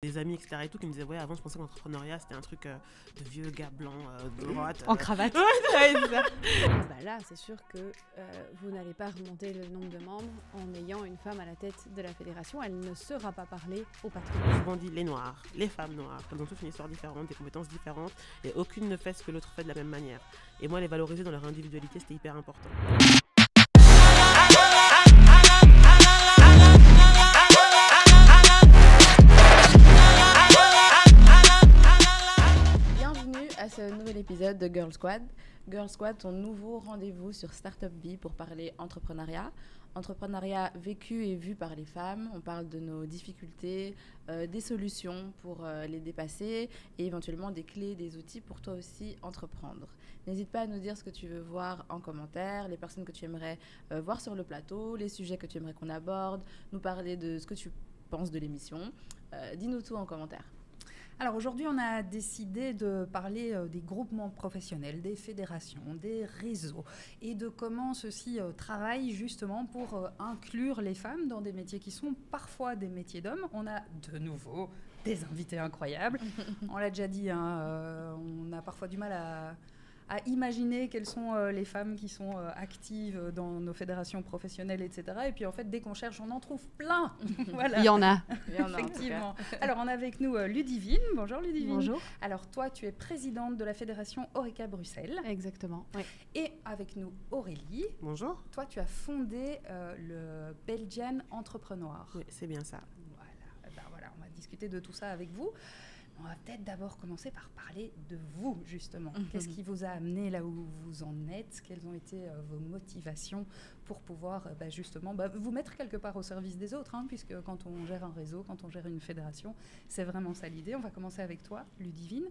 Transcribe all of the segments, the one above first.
Des amis, etc. et tout, qui me disaient, ouais, avant, je pensais que l'entrepreneuriat, c'était un truc de vieux gars blancs, de droite. En cravate. Ouais, c'est ça. Bah là, c'est sûr que vous n'allez pas remonter le nombre de membres en ayant une femme à la tête de la fédération. Elle ne sera pas parler au patron. Souvent dit les noirs, les femmes noires, elles ont toutes une histoire différente, des compétences différentes, et aucune ne fait ce que l'autre fait de la même manière. Et moi, les valoriser dans leur individualité, c'était hyper important. Ce nouvel épisode de Girl Squad. Girl Squad, ton nouveau rendez-vous sur Startup Vie pour parler entrepreneuriat. Entrepreneuriat vécu et vu par les femmes. On parle de nos difficultés, des solutions pour les dépasser et éventuellement des clés, des outils pour toi aussi entreprendre. N'hésite pas à nous dire ce que tu veux voir en commentaire, les personnes que tu aimerais voir sur le plateau, les sujets que tu aimerais qu'on aborde, nous parler de ce que tu penses de l'émission. Dis-nous tout en commentaire. Alors aujourd'hui, on a décidé de parler des groupements professionnels, des fédérations, des réseaux et de comment ceux-ci travaillent justement pour inclure les femmes dans des métiers qui sont parfois des métiers d'hommes. On a de nouveau des invités incroyables. On l'a déjà dit, on a parfois du mal à imaginer quelles sont les femmes qui sont actives dans nos fédérations professionnelles, etc. Et puis en fait, dès qu'on cherche, on en trouve plein. Voilà. Il y en a. Effectivement. Alors, on a avec nous Ludivine. Bonjour Ludivine. Bonjour. Alors, toi, tu es présidente de la fédération Horeca Bruxelles. Exactement. Ouais. Et avec nous Aurélie. Bonjour. Toi, tu as fondé le Belgian Entrepreneur. Oui, c'est bien ça. Voilà. Ben voilà, on va discuter de tout ça avec vous. On va peut-être d'abord commencer par parler de vous, justement. Qu'est-ce qui vous a amené là où vous en êtes? Quelles ont été vos motivations pour pouvoir justement vous mettre quelque part au service des autres, puisque quand on gère un réseau, quand on gère une fédération, c'est vraiment ça l'idée. On va commencer avec toi, Ludivine.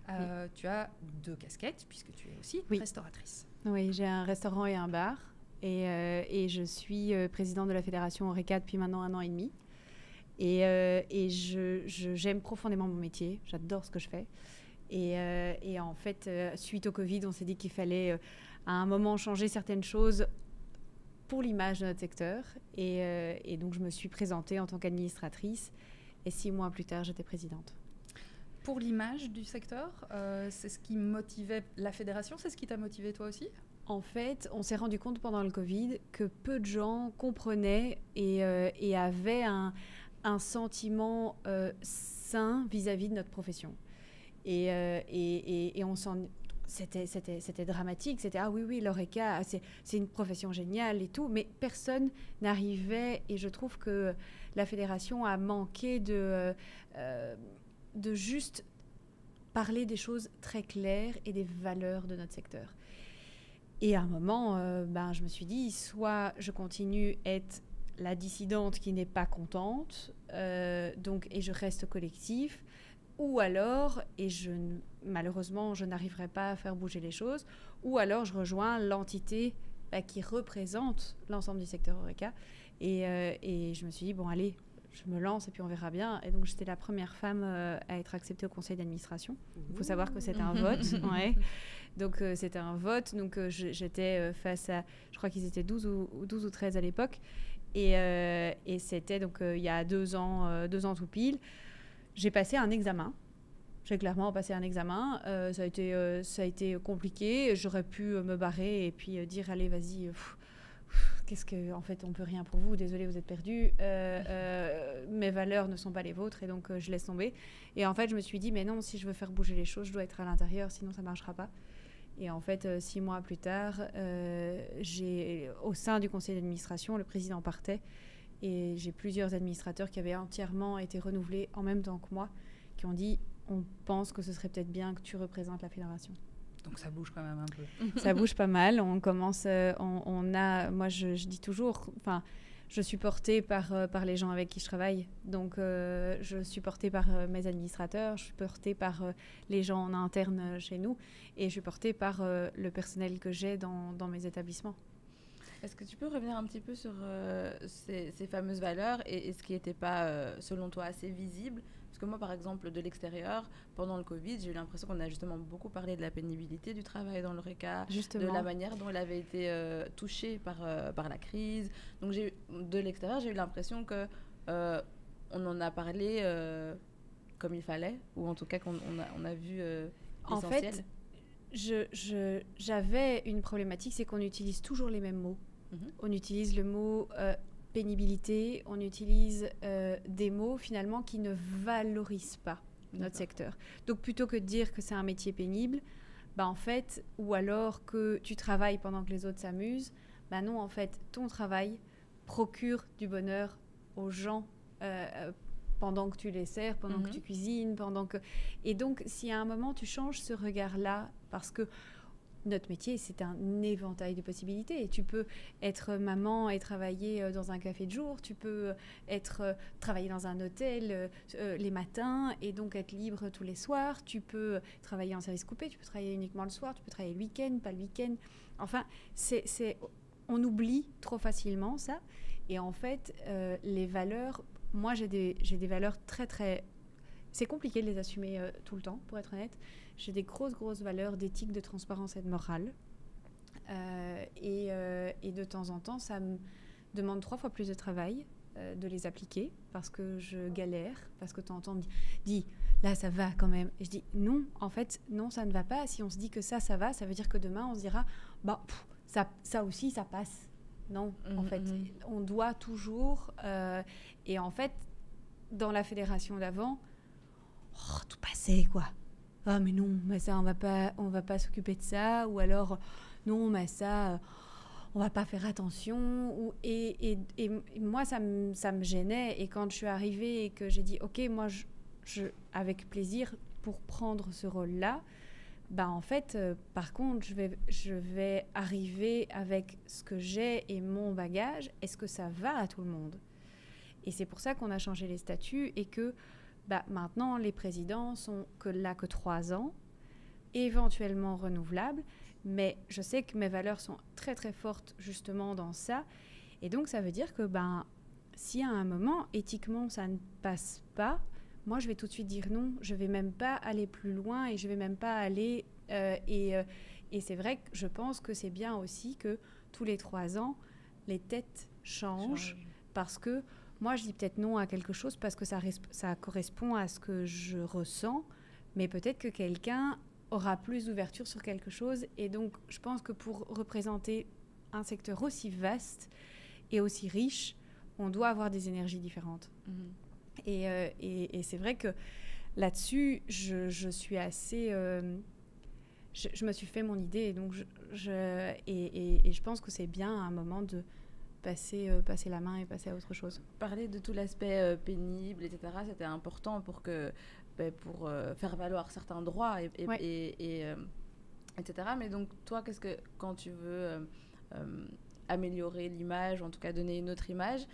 Oui. Tu as 2 casquettes, puisque tu es aussi restauratrice. Oui, j'ai un restaurant et un bar. Et je suis présidente de la fédération Horeca depuis maintenant 1 an et demi. Et j'aime profondément mon métier, j'adore ce que je fais. Et en fait, suite au Covid, on s'est dit qu'il fallait à un moment changer certaines choses pour l'image de notre secteur. Et donc, je me suis présentée en tant qu'administratrice. Et 6 mois plus tard, j'étais présidente. Pour l'image du secteur, c'est ce qui motivait la fédération? C'est ce qui t'a motivé toi aussi? En fait, on s'est rendu compte pendant le Covid que peu de gens comprenaient et avaient un sentiment sain vis-à-vis de notre profession. Et on s'en... C'était dramatique. C'était « Ah oui, l'Horeca, c'est une profession géniale et tout ». Mais personne n'arrivait. Et je trouve que la fédération a manqué de juste parler des choses très claires et des valeurs de notre secteur. Et à un moment, je me suis dit, soit je continue à être la dissidente qui n'est pas contente, et je reste collectif, ou alors, malheureusement, je n'arriverai pas à faire bouger les choses, ou alors je rejoins l'entité qui représente l'ensemble du secteur Horeca. Et je me suis dit, bon, allez, je me lance et puis on verra bien. Et donc, j'étais la première femme à être acceptée au conseil d'administration. Il faut savoir que c'était un vote. Ouais. Donc, c'était un vote. Donc, j'étais face à, je crois qu'ils étaient 12 ou 13 à l'époque. Et c'était donc il y a 2 ans tout pile. J'ai passé un examen. J'ai clairement passé un examen. Ça a été compliqué. J'aurais pu me barrer et puis dire, allez, vas-y, en fait, on peut rien pour vous. Désolée, vous êtes perdus. Mes valeurs ne sont pas les vôtres et donc je laisse tomber. Et en fait, je me suis dit, mais non, si je veux faire bouger les choses, je dois être à l'intérieur, sinon ça marchera pas. Et en fait, 6 mois plus tard, au sein du conseil d'administration, le président partait et j'ai plusieurs administrateurs qui avaient entièrement été renouvelés en même temps que moi, qui ont dit, on pense que ce serait peut-être bien que tu représentes la fédération. Donc ça bouge quand même un peu. Ça bouge pas mal. On commence, moi je dis toujours, je suis portée par les gens avec qui je travaille. Donc je suis portée par mes administrateurs, je suis portée par les gens en interne chez nous et je suis portée par le personnel que j'ai dans mes établissements. Est-ce que tu peux revenir un petit peu sur ces fameuses valeurs et ce qui n'était pas, selon toi, assez visible? Parce que moi, par exemple, de l'extérieur, pendant le Covid, j'ai eu l'impression qu'on a justement beaucoup parlé de la pénibilité du travail dans l'Horeca, de la manière dont elle avait été touchée par la crise. Donc, de l'extérieur, j'ai eu l'impression qu'on en a parlé comme il fallait, ou en tout cas on a vu En l'essentiel? fait, j'avais une problématique, c'est qu'on utilise toujours les mêmes mots. On utilise le mot pénibilité, on utilise des mots finalement qui ne valorisent pas notre secteur. Donc plutôt que de dire que c'est un métier pénible, en fait, ou alors que tu travailles pendant que les autres s'amusent, non, en fait, ton travail procure du bonheur aux gens pendant que tu les sers, pendant que tu cuisines, Et donc, si à un moment tu changes ce regard-là, parce que notre métier, c'est un éventail de possibilités. Et tu peux être maman et travailler dans un café de jour, tu peux travailler dans un hôtel les matins et donc être libre tous les soirs, tu peux travailler en service coupé, tu peux travailler uniquement le soir, tu peux travailler le week-end, pas le week-end. Enfin, on oublie trop facilement ça. Et en fait, les valeurs, moi j'ai des valeurs très très... C'est compliqué de les assumer tout le temps, pour être honnête. J'ai des grosses valeurs d'éthique, de transparence et de morale. Et de temps en temps, ça me demande 3 fois plus de travail de les appliquer parce que je galère, parce que de temps en temps, on me dit là, ça va quand même. Et je dis non, en fait, non, ça ne va pas. Si on se dit que ça va, ça veut dire que demain, on se dira ça aussi, ça passe. Non, en fait, on doit toujours... et en fait, dans la fédération d'avant, tout passait, quoi. Ah, mais non, mais ça, on va pas s'occuper de ça. Ou alors, non, mais ça, on va pas faire attention. Et moi, ça me gênait. Et quand je suis arrivée et que j'ai dit, OK, moi, avec plaisir, pour prendre ce rôle-là, en fait, par contre, je vais arriver avec ce que j'ai et mon bagage. Est-ce que ça va à tout le monde? Et c'est pour ça qu'on a changé les statuts et que maintenant, les présidents sont que 3 ans, éventuellement renouvelables. Mais je sais que mes valeurs sont très, très fortes justement dans ça. Et donc, ça veut dire que si à un moment, éthiquement, ça ne passe pas, moi, je vais tout de suite dire non. Je ne vais même pas aller plus loin et je ne vais même pas aller... et c'est vrai que je pense que c'est bien aussi que tous les 3 ans, les têtes changent. Parce que moi, je dis peut-être non à quelque chose parce que ça correspond à ce que je ressens. Mais peut-être que quelqu'un aura plus d'ouverture sur quelque chose. Et donc, je pense que pour représenter un secteur aussi vaste et aussi riche, on doit avoir des énergies différentes. Et c'est vrai que là-dessus, je suis assez... je me suis fait mon idée. Donc et je pense que c'est bien à un moment de passer la main et passer à autre chose. Parler de tout l'aspect pénible, etc., c'était important pour faire valoir certains droits, etc. Mais donc, toi, quand tu veux améliorer l'image, en tout cas donner une autre image,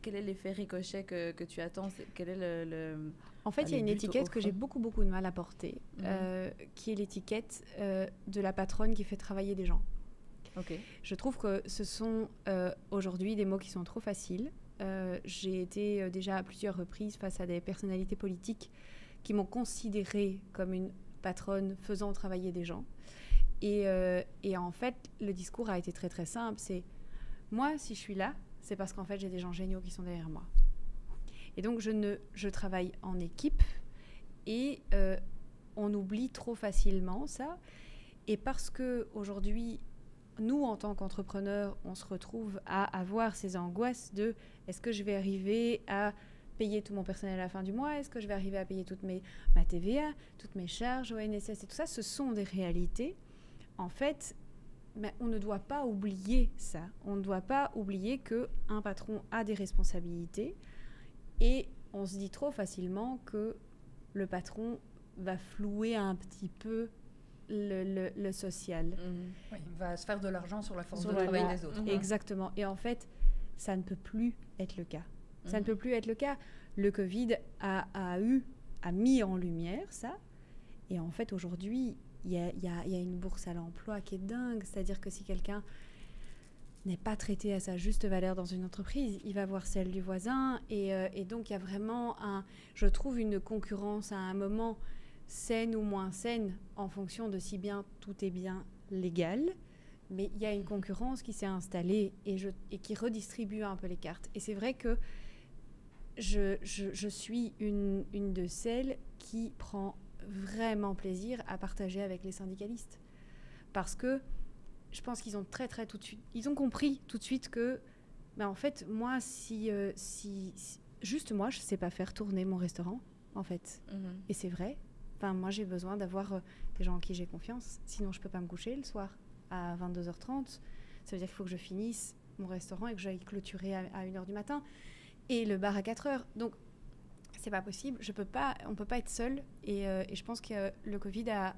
quel est l'effet ricochet que tu attends? Quel est En fait, il y a une étiquette que j'ai beaucoup de mal à porter, qui est l'étiquette de la patronne qui fait travailler des gens. Okay. Je trouve que ce sont aujourd'hui des mots qui sont trop faciles. J'ai été déjà à plusieurs reprises face à des personnalités politiques qui m'ont considérée comme une patronne faisant travailler des gens. Et en fait, le discours a été très très simple. C'est moi, si je suis là, c'est parce qu'en fait, j'ai des gens géniaux qui sont derrière moi. Et donc, je travaille en équipe et on oublie trop facilement ça. Et parce qu'aujourd'hui, nous, en tant qu'entrepreneurs, on se retrouve à avoir ces angoisses de est-ce que je vais arriver à payer tout mon personnel à la fin du mois? Est-ce que je vais arriver à payer ma TVA, toutes mes charges, ONSS et tout ça? Ce sont des réalités. En fait, on ne doit pas oublier ça. On ne doit pas oublier qu'un patron a des responsabilités et on se dit trop facilement que le patron va flouer un petit peu le social. Oui, il va se faire de l'argent sur la force de travail des autres. Exactement. Et en fait, ça ne peut plus être le cas. Ça ne peut plus être le cas. Le Covid a mis en lumière ça. Et en fait, aujourd'hui, il y a une bourse à l'emploi qui est dingue. C'est-à-dire que si quelqu'un n'est pas traité à sa juste valeur dans une entreprise, il va voir celle du voisin. Et donc, il y a vraiment, je trouve, une concurrence à un moment saine ou moins saine en fonction de si bien tout est bien légal. Mais il y a une concurrence qui s'est installée et qui redistribue un peu les cartes. Et c'est vrai que je suis une de celles qui prend vraiment plaisir à partager avec les syndicalistes. Parce que je pense qu'ils ont tout de suite, ils ont compris tout de suite que, en fait, moi, juste moi, je ne sais pas faire tourner mon restaurant, en fait. Et c'est vrai. Enfin, moi, j'ai besoin d'avoir des gens en qui j'ai confiance. Sinon, je ne peux pas me coucher le soir à 22h30. Ça veut dire qu'il faut que je finisse mon restaurant et que j'aille clôturer à 1h du matin. Et le bar à 4h. Donc, c'est pas possible. On peut pas être seul. Et je pense que le Covid a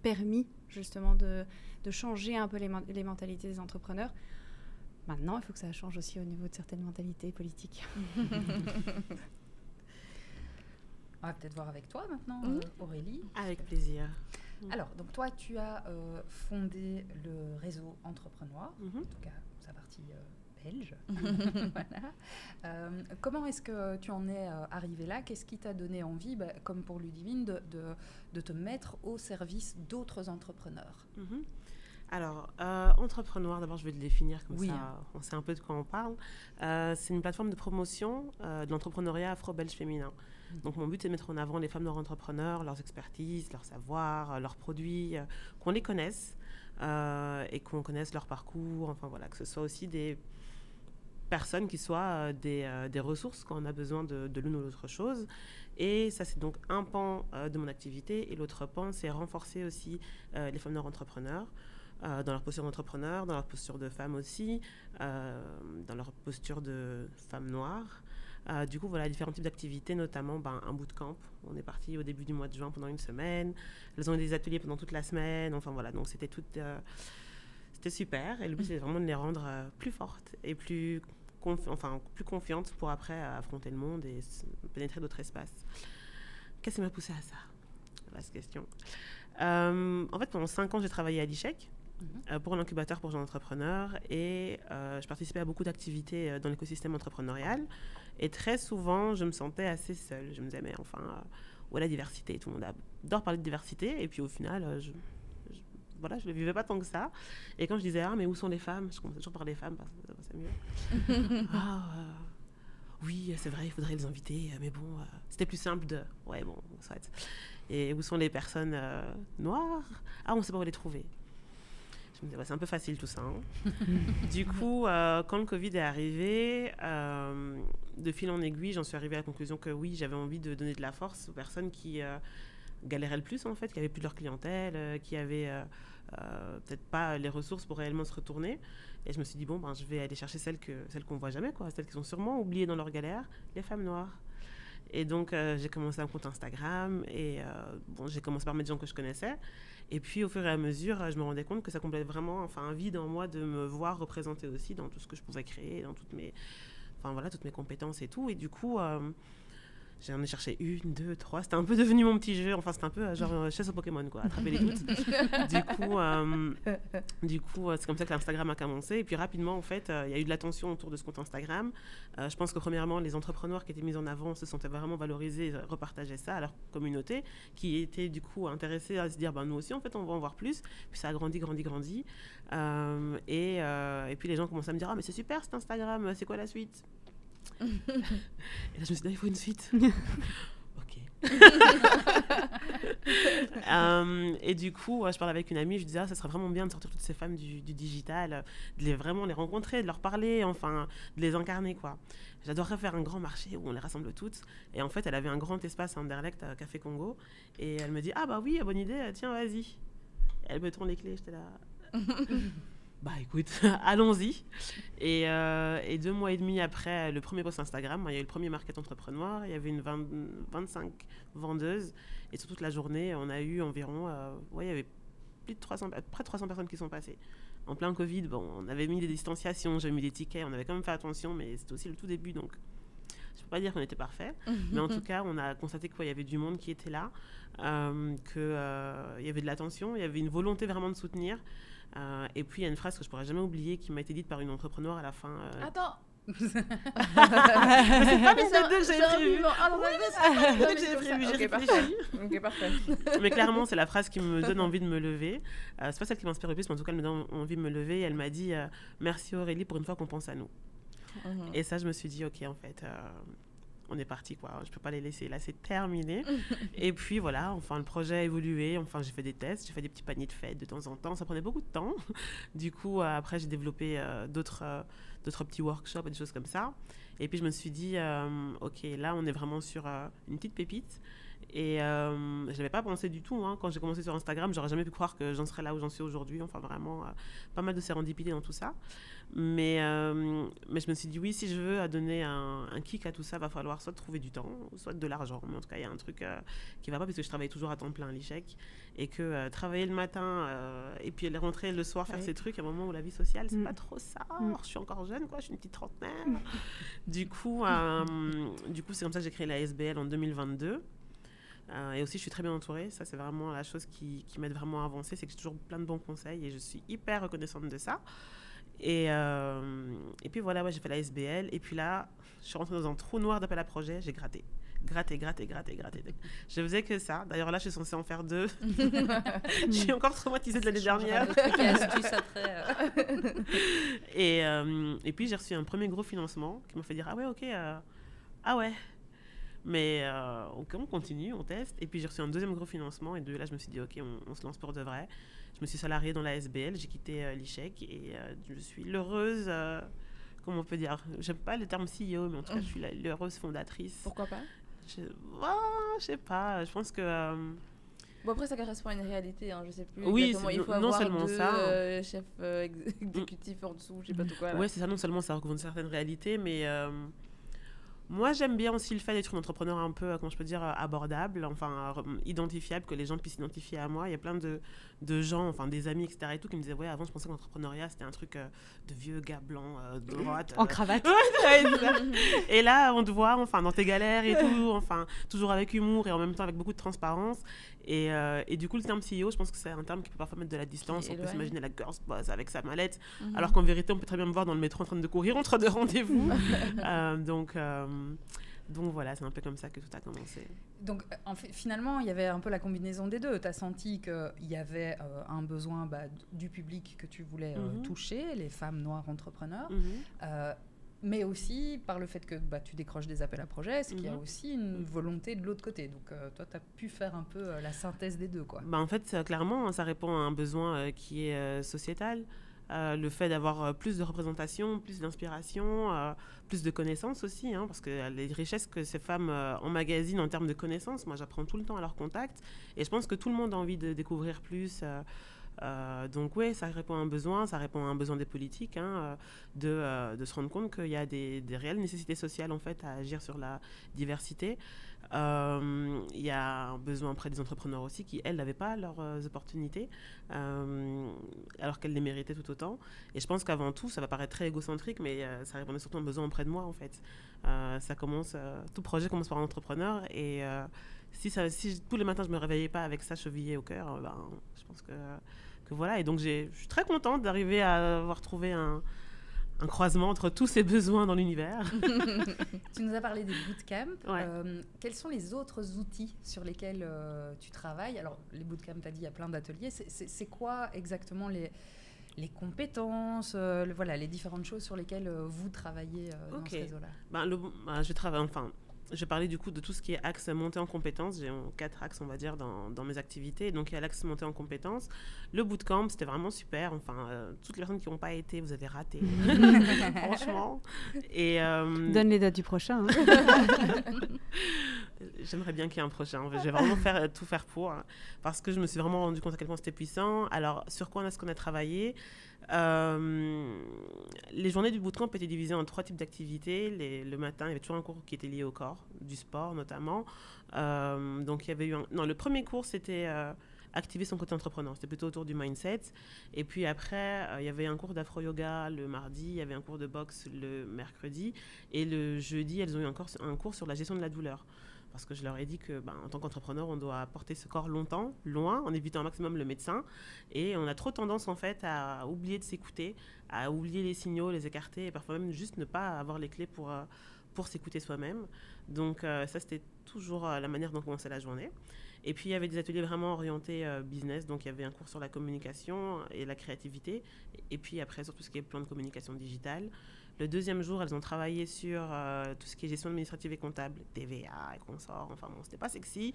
permis, justement, de changer un peu les mentalités des entrepreneurs. Maintenant, il faut que ça change aussi au niveau de certaines mentalités politiques. On va peut-être voir avec toi maintenant, Aurélie. Avec plaisir. Alors, donc toi, tu as fondé le réseau Entreprenoir, en tout cas sa partie belge. Voilà. Comment est-ce que tu en es arrivé là? Qu'est-ce qui t'a donné envie, comme pour Ludivine, de te mettre au service d'autres entrepreneurs? Alors, Entrepreneur, d'abord, je vais le définir comme ça, on sait un peu de quoi on parle. C'est une plateforme de promotion de l'entrepreneuriat afro-belge féminin. Donc, mon but, c'est de mettre en avant les femmes noirs entrepreneurs, leurs expertises, leurs savoirs, leurs produits, qu'on les connaisse et qu'on connaisse leur parcours. Enfin, voilà, que ce soit aussi des personnes qui soient des ressources quand on a besoin de l'une ou l'autre chose. Et ça, c'est donc un pan de mon activité. Et l'autre pan, c'est renforcer aussi les femmes noirs entrepreneurs. Dans leur posture d'entrepreneur, dans leur posture de femme aussi, dans leur posture de femme noire. Du coup, voilà, différents types d'activités, notamment un bootcamp. On est parti au début du mois de juin pendant une semaine. Elles ont eu des ateliers pendant toute la semaine. Enfin, voilà, donc c'était super. Et le but, c'est vraiment de les rendre plus fortes et plus confiantes pour après affronter le monde et pénétrer d'autres espaces. Qu'est-ce qui m'a poussée à ça? Vaste question. En fait, pendant 5 ans, j'ai travaillé à l'ICHEC. Pour un incubateur pour jeunes entrepreneurs et je participais à beaucoup d'activités dans l'écosystème entrepreneurial et très souvent je me sentais assez seule. Je me disais mais enfin où est la diversité? Tout le monde adore parler de diversité et puis au final je ne le vivais pas tant que ça. Et quand je disais mais où sont les femmes, je commençais toujours par les femmes parce que c'est mieux. Oui, c'est vrai, il faudrait les inviter, mais bon, c'était plus simple soit. Et où sont les personnes noires? On ne sait pas où les trouver. Je me disais, c'est un peu facile tout ça. Du coup, quand le Covid est arrivé, de fil en aiguille, j'en suis arrivée à la conclusion que oui, j'avais envie de donner de la force aux personnes qui galéraient le plus, en fait, qui n'avaient plus de leur clientèle, qui n'avaient peut-être pas les ressources pour réellement se retourner. Et je me suis dit, je vais aller chercher celles qu'on ne voit jamais, celles qui sont sûrement oubliées dans leur galère, les femmes noires. Et donc, j'ai commencé un compte Instagram et j'ai commencé par mettre des gens que je connaissais. Et puis, au fur et à mesure, je me rendais compte que ça complétait vraiment un vide en moi de me voir représenter aussi dans tout ce que je pouvais créer, dans toutes mes compétences et tout. Et du coup, j'en ai cherché 1, 2, 3. C'était un peu devenu mon petit jeu. Enfin, c'était un peu genre chasse aux Pokémon, attraper les toutes. Du coup, c'est comme ça que l'Instagram a commencé. Et puis rapidement, en fait, il y a eu de l'attention autour de ce compte Instagram. Je pense que premièrement, les entrepreneurs qui étaient mis en avant se sentaient vraiment valorisés et repartageaient ça à leur communauté, qui étaient du coup intéressés à se dire, nous aussi, en fait, on va en voir plus. Puis ça a grandi. Et puis les gens commençaient à me dire, mais c'est super cet Instagram, c'est quoi la suite? Et là, je me suis dit, il faut une suite. Ok. Et du coup, je parlais avec une amie, je disais, ça serait vraiment bien de sortir toutes ces femmes du digital, de vraiment les rencontrer, de leur parler, de les incarner, quoi. J'adorerais faire un grand marché où on les rassemble toutes. Et en fait, elle avait un grand espace à Anderlecht, à Café Congo. Et elle me dit, oui, bonne idée, tiens, vas-y. Et elle me tourne les clés, j'étais là... écoute, allons-y. Et 2 mois et demi après le premier post Instagram, il y a eu le premier market entrepreneur, il y avait 25 vendeuses. Et sur toute la journée, on a eu environ, il y avait près de 300 personnes qui sont passées. En plein Covid, on avait mis des distanciations, j'avais mis des tickets, on avait quand même fait attention, mais c'était aussi le tout début, donc je ne peux pas dire qu'on était parfait. Mais en tout cas, on a constaté qu'il y avait du monde qui était là, qu'il y avait de l'attention, il y avait une volonté vraiment de soutenir. Et puis il y a une phrase que je ne pourrai jamais oublier qui m'a été dite par une entrepreneur à la fin. Attends. C'est pas les deux, j'ai réfléchi. Ok, parfait. Mais clairement, c'est la phrase qui me donne envie de me lever. C'est pas celle qui m'inspire le plus, mais en tout cas, elle me donne envie de me lever. Et elle m'a dit merci Aurélie, pour une fois qu'on pense à nous. Et ça, je me suis dit ok, en fait, on est parti, quoi. Je peux pas les laisser. Là, c'est terminé. Et puis, voilà, enfin, le projet a évolué. Enfin, j'ai fait des tests, j'ai fait des petits paniers de fêtes de temps en temps. Ça prenait beaucoup de temps. Du coup, après, j'ai développé d'autres petits workshops et des choses comme ça. Et puis, je me suis dit, OK, là, on est vraiment sur une petite pépite. Et je n'avais pas pensé du tout. Hein. Quand j'ai commencé sur Instagram, j'aurais jamais pu croire que j'en serais là où j'en suis aujourd'hui. Enfin, vraiment, pas mal de sérendipité dans tout ça. Mais je me suis dit, oui, si je veux donner un kick à tout ça, il va falloir soit trouver du temps, soit de l'argent. Mais en tout cas, il y a un truc qui ne va pas, parce que je travaille toujours à temps plein à l'ICHEC. Et que travailler le matin et puis aller rentrer le soir faire ces trucs, à un moment où la vie sociale, c'est pas trop ça. Je suis encore jeune, quoi. Je suis une petite trentenaire. Du coup, c'est comme ça que j'ai créé la SBL en 2022. Et aussi, je suis très bien entourée. Ça, c'est vraiment la chose qui m'aide vraiment à avancer. C'est que j'ai toujours plein de bons conseils et je suis hyper reconnaissante de ça. Et puis voilà, ouais, j'ai fait la SBL. Et puis là, je suis rentrée dans un trou noir d'appel à projet. J'ai gratté. Je faisais que ça. D'ailleurs, là, je suis censée en faire 2. Je suis encore traumatisée de l'année dernière. Et puis, j'ai reçu un premier gros financement qui m'a fait dire, ah ouais, ok, ah ouais. Mais on continue, on teste. Et puis j'ai reçu un deuxième gros financement. Et de là, je me suis dit, OK, on se lance pour de vrai. Je me suis salariée dans la SBL. J'ai quitté l'ICHEC. Et je suis l'heureuse, comment on peut dire, j'aime pas le terme CEO, mais en tout cas, je suis l'heureuse fondatrice. Pourquoi pas? Je sais pas. Je pense que... Bon, après, ça correspond à une réalité. Hein, je sais plus oui, exactement. Il faut non avoir seulement 2 chefs exécutifs en dessous, je sais pas tout quoi. Là. Ouais, c'est ça. Non seulement ça recouvre une certaine réalité, mais... moi, j'aime bien aussi le fait d'être une entrepreneur un peu, comment je peux dire, abordable, enfin, identifiable, que les gens puissent s'identifier à moi. Il y a plein de gens, enfin, des amis, etc. et tout, qui me disaient, ouais, avant, je pensais que l'entrepreneuriat, c'était un truc de vieux gars blancs, de droite. En cravate. Et là, on te voit, enfin, dans tes galères et tout, enfin, toujours avec humour et en même temps avec beaucoup de transparence. Et du coup, le terme CEO, je pense que c'est un terme qui peut parfois mettre de la distance. On peut s'imaginer la girls boss avec sa mallette, alors qu'en vérité, on peut très bien me voir dans le métro en train de courir entre 2 rendez-vous. Donc voilà, c'est un peu comme ça que tout a commencé. Donc finalement, il y avait un peu la combinaison des deux. Tu as senti qu'il y avait un besoin du public que tu voulais toucher, les femmes noires entrepreneurs. Mais aussi par le fait que tu décroches des appels à projets, c'est qu'il y a aussi une volonté de l'autre côté. Donc toi, tu as pu faire un peu la synthèse des deux, quoi. En fait, clairement, ça répond à un besoin qui est sociétal. Le fait d'avoir plus de représentation, plus d'inspiration, plus de connaissances aussi, hein, parce que les richesses que ces femmes emmagasinent en termes de connaissances, moi j'apprends tout le temps à leur contact, et je pense que tout le monde a envie de découvrir plus. Donc oui, ça répond à un besoin, ça répond à un besoin des politiques, hein, de se rendre compte qu'il y a des réelles nécessités sociales en fait à agir sur la diversité. Il y a un besoin auprès des entrepreneurs aussi qui, elles, n'avaient pas leurs opportunités, alors qu'elles les méritaient tout autant. Et je pense qu'avant tout, ça va paraître très égocentrique, mais ça répondait surtout à un besoin auprès de moi, en fait. Tout projet commence par un entrepreneur, et si tous les matins je me réveillais pas avec ça chevillé au cœur, je pense que voilà. Et donc je suis très contente d'arriver à avoir trouvé un croisement entre tous ces besoins dans l'univers. Tu nous as parlé des bootcamps. Ouais. Quels sont les autres outils sur lesquels tu travailles? Alors, les bootcamps, tu as dit, il y a plein d'ateliers. C'est quoi exactement les compétences, les différentes choses sur lesquelles vous travaillez dans ce réseau-là? Je vais parler du coup de tout ce qui est axe montée en compétences. J'ai 4 axes, on va dire, dans mes activités. Donc, il y a l'axe montée en compétences. Le bootcamp, c'était vraiment super. Enfin, toutes les personnes qui n'ont pas été, vous avez raté. Franchement. Et, donne les dates du prochain. Hein. J'aimerais bien qu'il y ait un prochain. Je vais vraiment tout faire pour. Parce que je me suis vraiment rendu compte à quel point c'était puissant. Alors, sur quoi est-ce qu'on a travaillé? Les journées du bootcamp étaient divisées en 3 types d'activités. Le matin, il y avait toujours un cours qui était lié au corps, du sport notamment. Donc il y avait eu le premier cours, c'était activer son côté entrepreneur. C'était plutôt autour du mindset. Et puis après, il y avait un cours d'afro-yoga le mardi, il y avait un cours de boxe le mercredi. Et le jeudi, elles ont eu encore un cours sur la gestion de la douleur. Parce que je leur ai dit que, en tant qu'entrepreneur, on doit porter ce corps longtemps, loin, en évitant un maximum le médecin. Et on a trop tendance, en fait, à oublier de s'écouter, à oublier les signaux, les écarter, et parfois même juste ne pas avoir les clés pour s'écouter soi-même. Donc ça, c'était toujours la manière dont on commençait la journée. Et puis, il y avait des ateliers vraiment orientés business. Donc, il y avait un cours sur la communication et la créativité. Et puis, après, sur tout ce qui est plan de communication digitale. Le deuxième jour, elles ont travaillé sur tout ce qui est gestion administrative et comptable, TVA et consorts. Enfin bon, c'était pas sexy.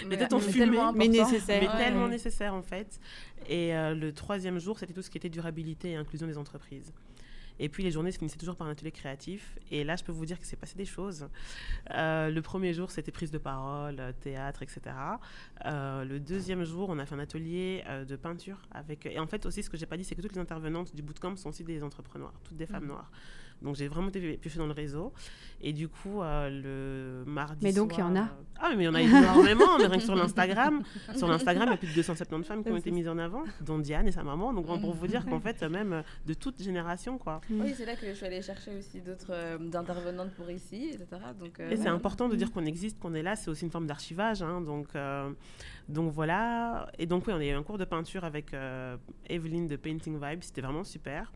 Les têtes ont fumé, mais nécessaire. mais tellement nécessaire en fait. Et le troisième jour, c'était tout ce qui était durabilité et inclusion des entreprises. Et puis les journées se finissaient toujours par un atelier créatif. Et là, je peux vous dire qu'il s'est passé des choses. Le premier jour, c'était prise de parole, théâtre, etc. Le deuxième jour, on a fait un atelier de peinture. Et en fait, aussi, ce que je n'ai pas dit, c'est que toutes les intervenantes du bootcamp sont aussi des entrepreneurs, toutes des femmes noires. Donc, j'ai vraiment été piochée dans le réseau. Et du coup, le mardi Mais donc, il y en a mais il y en a énormément. Mais rien que sur l'Instagram. Sur l'Instagram, il y a plus de 270 femmes qui ont été mises en avant, dont Diane et sa maman. Donc, pour vous dire qu'en fait, même de toute génération, quoi. Oui, c'est là que je suis allée chercher aussi d'autres intervenantes pour ici, etc. Donc, et c'est important de dire qu'on existe, qu'on est là. C'est aussi une forme d'archivage. Hein, donc voilà. Et donc, oui, on a eu un cours de peinture avec Evelyne de Painting Vibes. C'était vraiment super.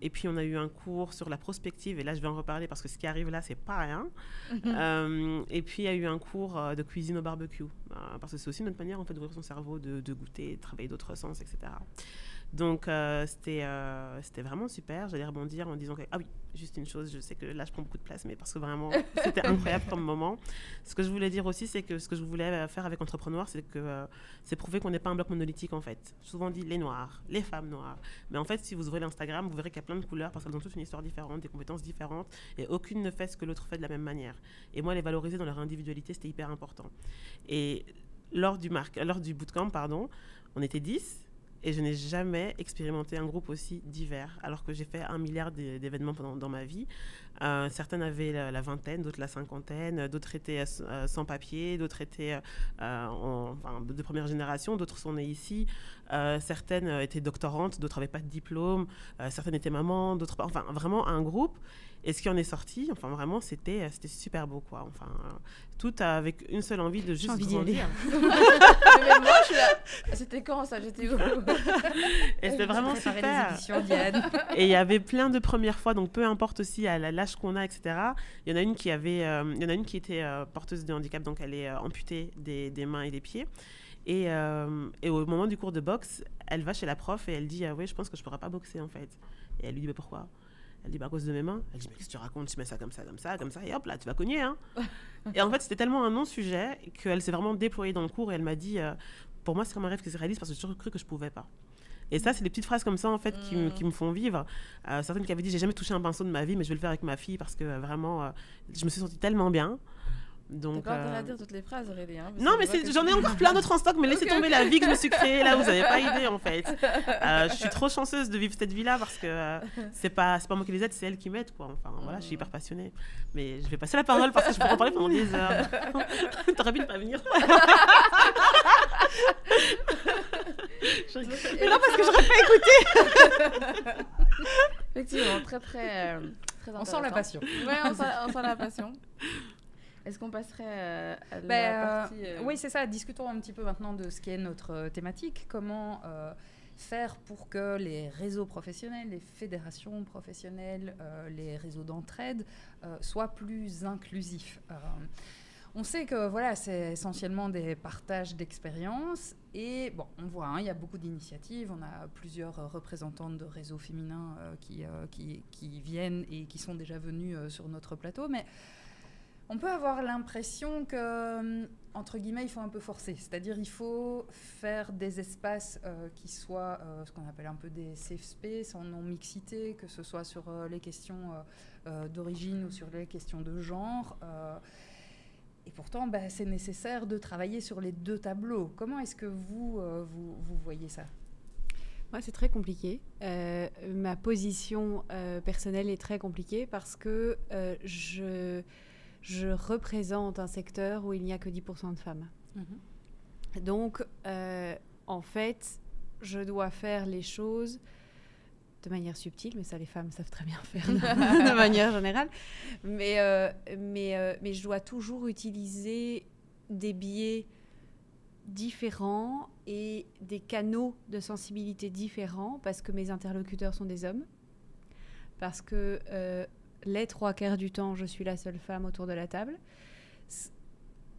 Et puis on a eu un cours sur la prospective, et là je vais en reparler parce que ce qui arrive là c'est pas rien. Et puis il y a eu un cours de cuisine au barbecue, parce que c'est aussi notre manière en fait d'ouvrir son cerveau, de goûter, de travailler d'autres sens, etc. Donc c'était vraiment super. J'allais rebondir en disant que, ah oui, juste une chose, je sais que là je prends beaucoup de place, mais parce que vraiment c'était incroyable comme moment. Ce que je voulais dire aussi, c'est que ce que je voulais faire avec Entrepreneur, c'est prouver qu'on n'est pas un bloc monolithique en fait. Souvent on dit les noirs, les femmes noires, mais en fait si vous ouvrez l'Instagram, vous verrez qu'il y a plein de couleurs parce qu'elles ont toutes une histoire différente, des compétences différentes, et aucune ne fait ce que l'autre fait de la même manière. Et moi les valoriser dans leur individualité, c'était hyper important. Et lors du bootcamp, on était 10. Et je n'ai jamais expérimenté un groupe aussi divers, alors que j'ai fait 1 milliard d'événements dans ma vie. Certaines avaient la vingtaine, d'autres la cinquantaine, d'autres étaient sans papier, d'autres étaient de première génération, d'autres sont nées ici. Certaines étaient doctorantes, d'autres n'avaient pas de diplôme, certaines étaient mamans, d'autres pas. Enfin, vraiment un groupe. Et ce qui en est sorti, enfin vraiment, c'était super beau, quoi. Enfin, tout avec une seule envie de juste grandir. Mais moi, je suis là. C'était quand ça? J'étais où? Et c'était vraiment super. Les éditions, Diane. Et il y avait plein de premières fois, donc peu importe aussi à l'âge qu'on a, etc. Il y en a une qui était porteuse de handicap, donc elle est amputée des mains et des pieds. Et au moment du cours de boxe, elle va chez la prof et elle dit oui, je pense que je ne pourrai pas boxer en fait. Et elle lui dit mais pourquoi? Elle dit à cause de mes mains. Elle dit mais qu'est-ce que tu racontes? Tu mets ça comme ça, comme ça, comme ça, et hop là, tu vas cogner. Hein. Et en fait, c'était tellement un non-sujet qu'elle s'est vraiment déployée dans le cours et elle m'a dit pour moi, c'est comme un rêve qui se réalise parce que j'ai toujours cru que je ne pouvais pas. Et ça, c'est des petites phrases comme ça en fait qui me font vivre. Certaines qui avaient dit j'ai jamais touché un pinceau de ma vie, mais je vais le faire avec ma fille parce que vraiment, je me suis sentie tellement bien. Donc, t'as pas intérêt à dire toutes les phrases, Aurélie. Hein, non, mais j'en ai encore plein d'autres en stock, mais laissez tomber la vie que je me suis créée là, vous n'avez pas idée en fait. Je suis trop chanceuse de vivre cette vie-là parce que c'est pas moi qui les aide, c'est elles qui m'aident, quoi. Enfin, voilà, je suis hyper passionnée. Mais je vais passer la parole parce que je pourrais en parler pendant des heures. T'aurais pu ne pas venir. Mais non, parce que j'aurais pas écouté. Effectivement, très on sent la passion. Ouais, on sent la passion. Est-ce qu'on passerait à la partie... Oui, c'est ça. Discutons un petit peu maintenant de ce qui est notre thématique. Comment faire pour que les réseaux professionnels, les fédérations professionnelles, les réseaux d'entraide soient plus inclusifs. On sait que voilà, c'est essentiellement des partages d'expériences. Et bon, on voit, il y a beaucoup d'initiatives. On a plusieurs représentantes de réseaux féminins qui viennent et qui sont déjà venus sur notre plateau. Mais on peut avoir l'impression que, entre guillemets, il faut un peu forcer. C'est-à-dire il faut faire des espaces qui soient ce qu'on appelle un peu des safe space, en non-mixité, que ce soit sur les questions d'origine ou sur les questions de genre. Et pourtant, c'est nécessaire de travailler sur les deux tableaux. Comment est-ce que vous voyez ça ? Moi, c'est très compliqué. Ma position personnelle est très compliquée parce que je représente un secteur où il n'y a que 10% de femmes. Mmh. Donc, en fait, je dois faire les choses de manière subtile, mais ça, les femmes savent très bien faire de manière générale. Mais je dois toujours utiliser des biais différents et des canaux de sensibilité différents parce que mes interlocuteurs sont des hommes, parce que les 3/4 du temps, je suis la seule femme autour de la table.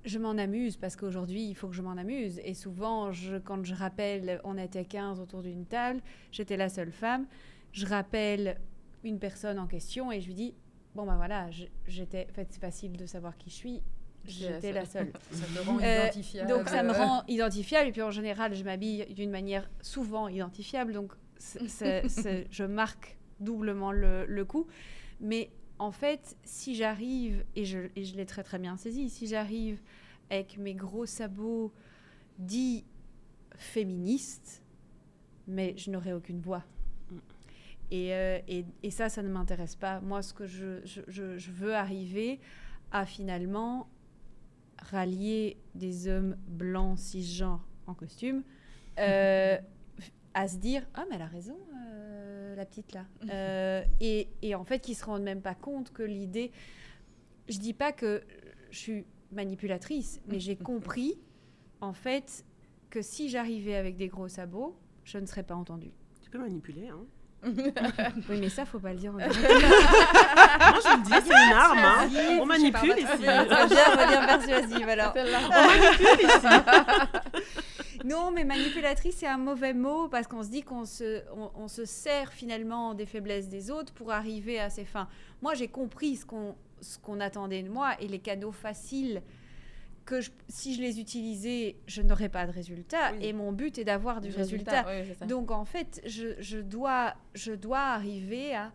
Je m'en amuse parce qu'aujourd'hui, il faut que je m'en amuse. Et souvent, quand je rappelle, on était 15 autour d'une table, j'étais la seule femme. Je rappelle une personne en question et je lui dis, bon ben voilà, j'étais, en fait c'est facile de savoir qui je suis, j'étais la seule. Ça te rend identifiable. Donc ça me rend identifiable et puis en général je m'habille d'une manière souvent identifiable, donc je marque doublement le coup. Mais en fait, si j'arrive, et je l'ai très très bien saisi, si j'arrive avec mes gros sabots dits féministes, mais je n'aurai aucune voix. Et ça ne m'intéresse pas. Moi, ce que je veux arriver à finalement rallier des hommes blancs cisgenres en costume à se dire « Ah, mais elle a raison, la petite là. » et en fait, qu'ils ne se rendent même pas compte que l'idée... Je ne dis pas que je suis manipulatrice, mais j'ai compris, en fait, que si j'arrivais avec des gros sabots, je ne serais pas entendue. Tu peux manipuler, hein. Oui, mais ça, faut pas le dire. Moi, je le dis, c'est une arme. Hein. On manipule ici. Bien persuasive, alors. On manipule ici. Non, mais manipulatrice, c'est un mauvais mot parce qu'on se dit qu'on se sert finalement des faiblesses des autres pour arriver à ses fins. Moi, j'ai compris ce qu'on attendait de moi et les cadeaux faciles que si je les utilisais, je n'aurais pas de résultat. Oui. Et mon but est d'avoir du résultat. Oui, donc, en fait, je dois arriver à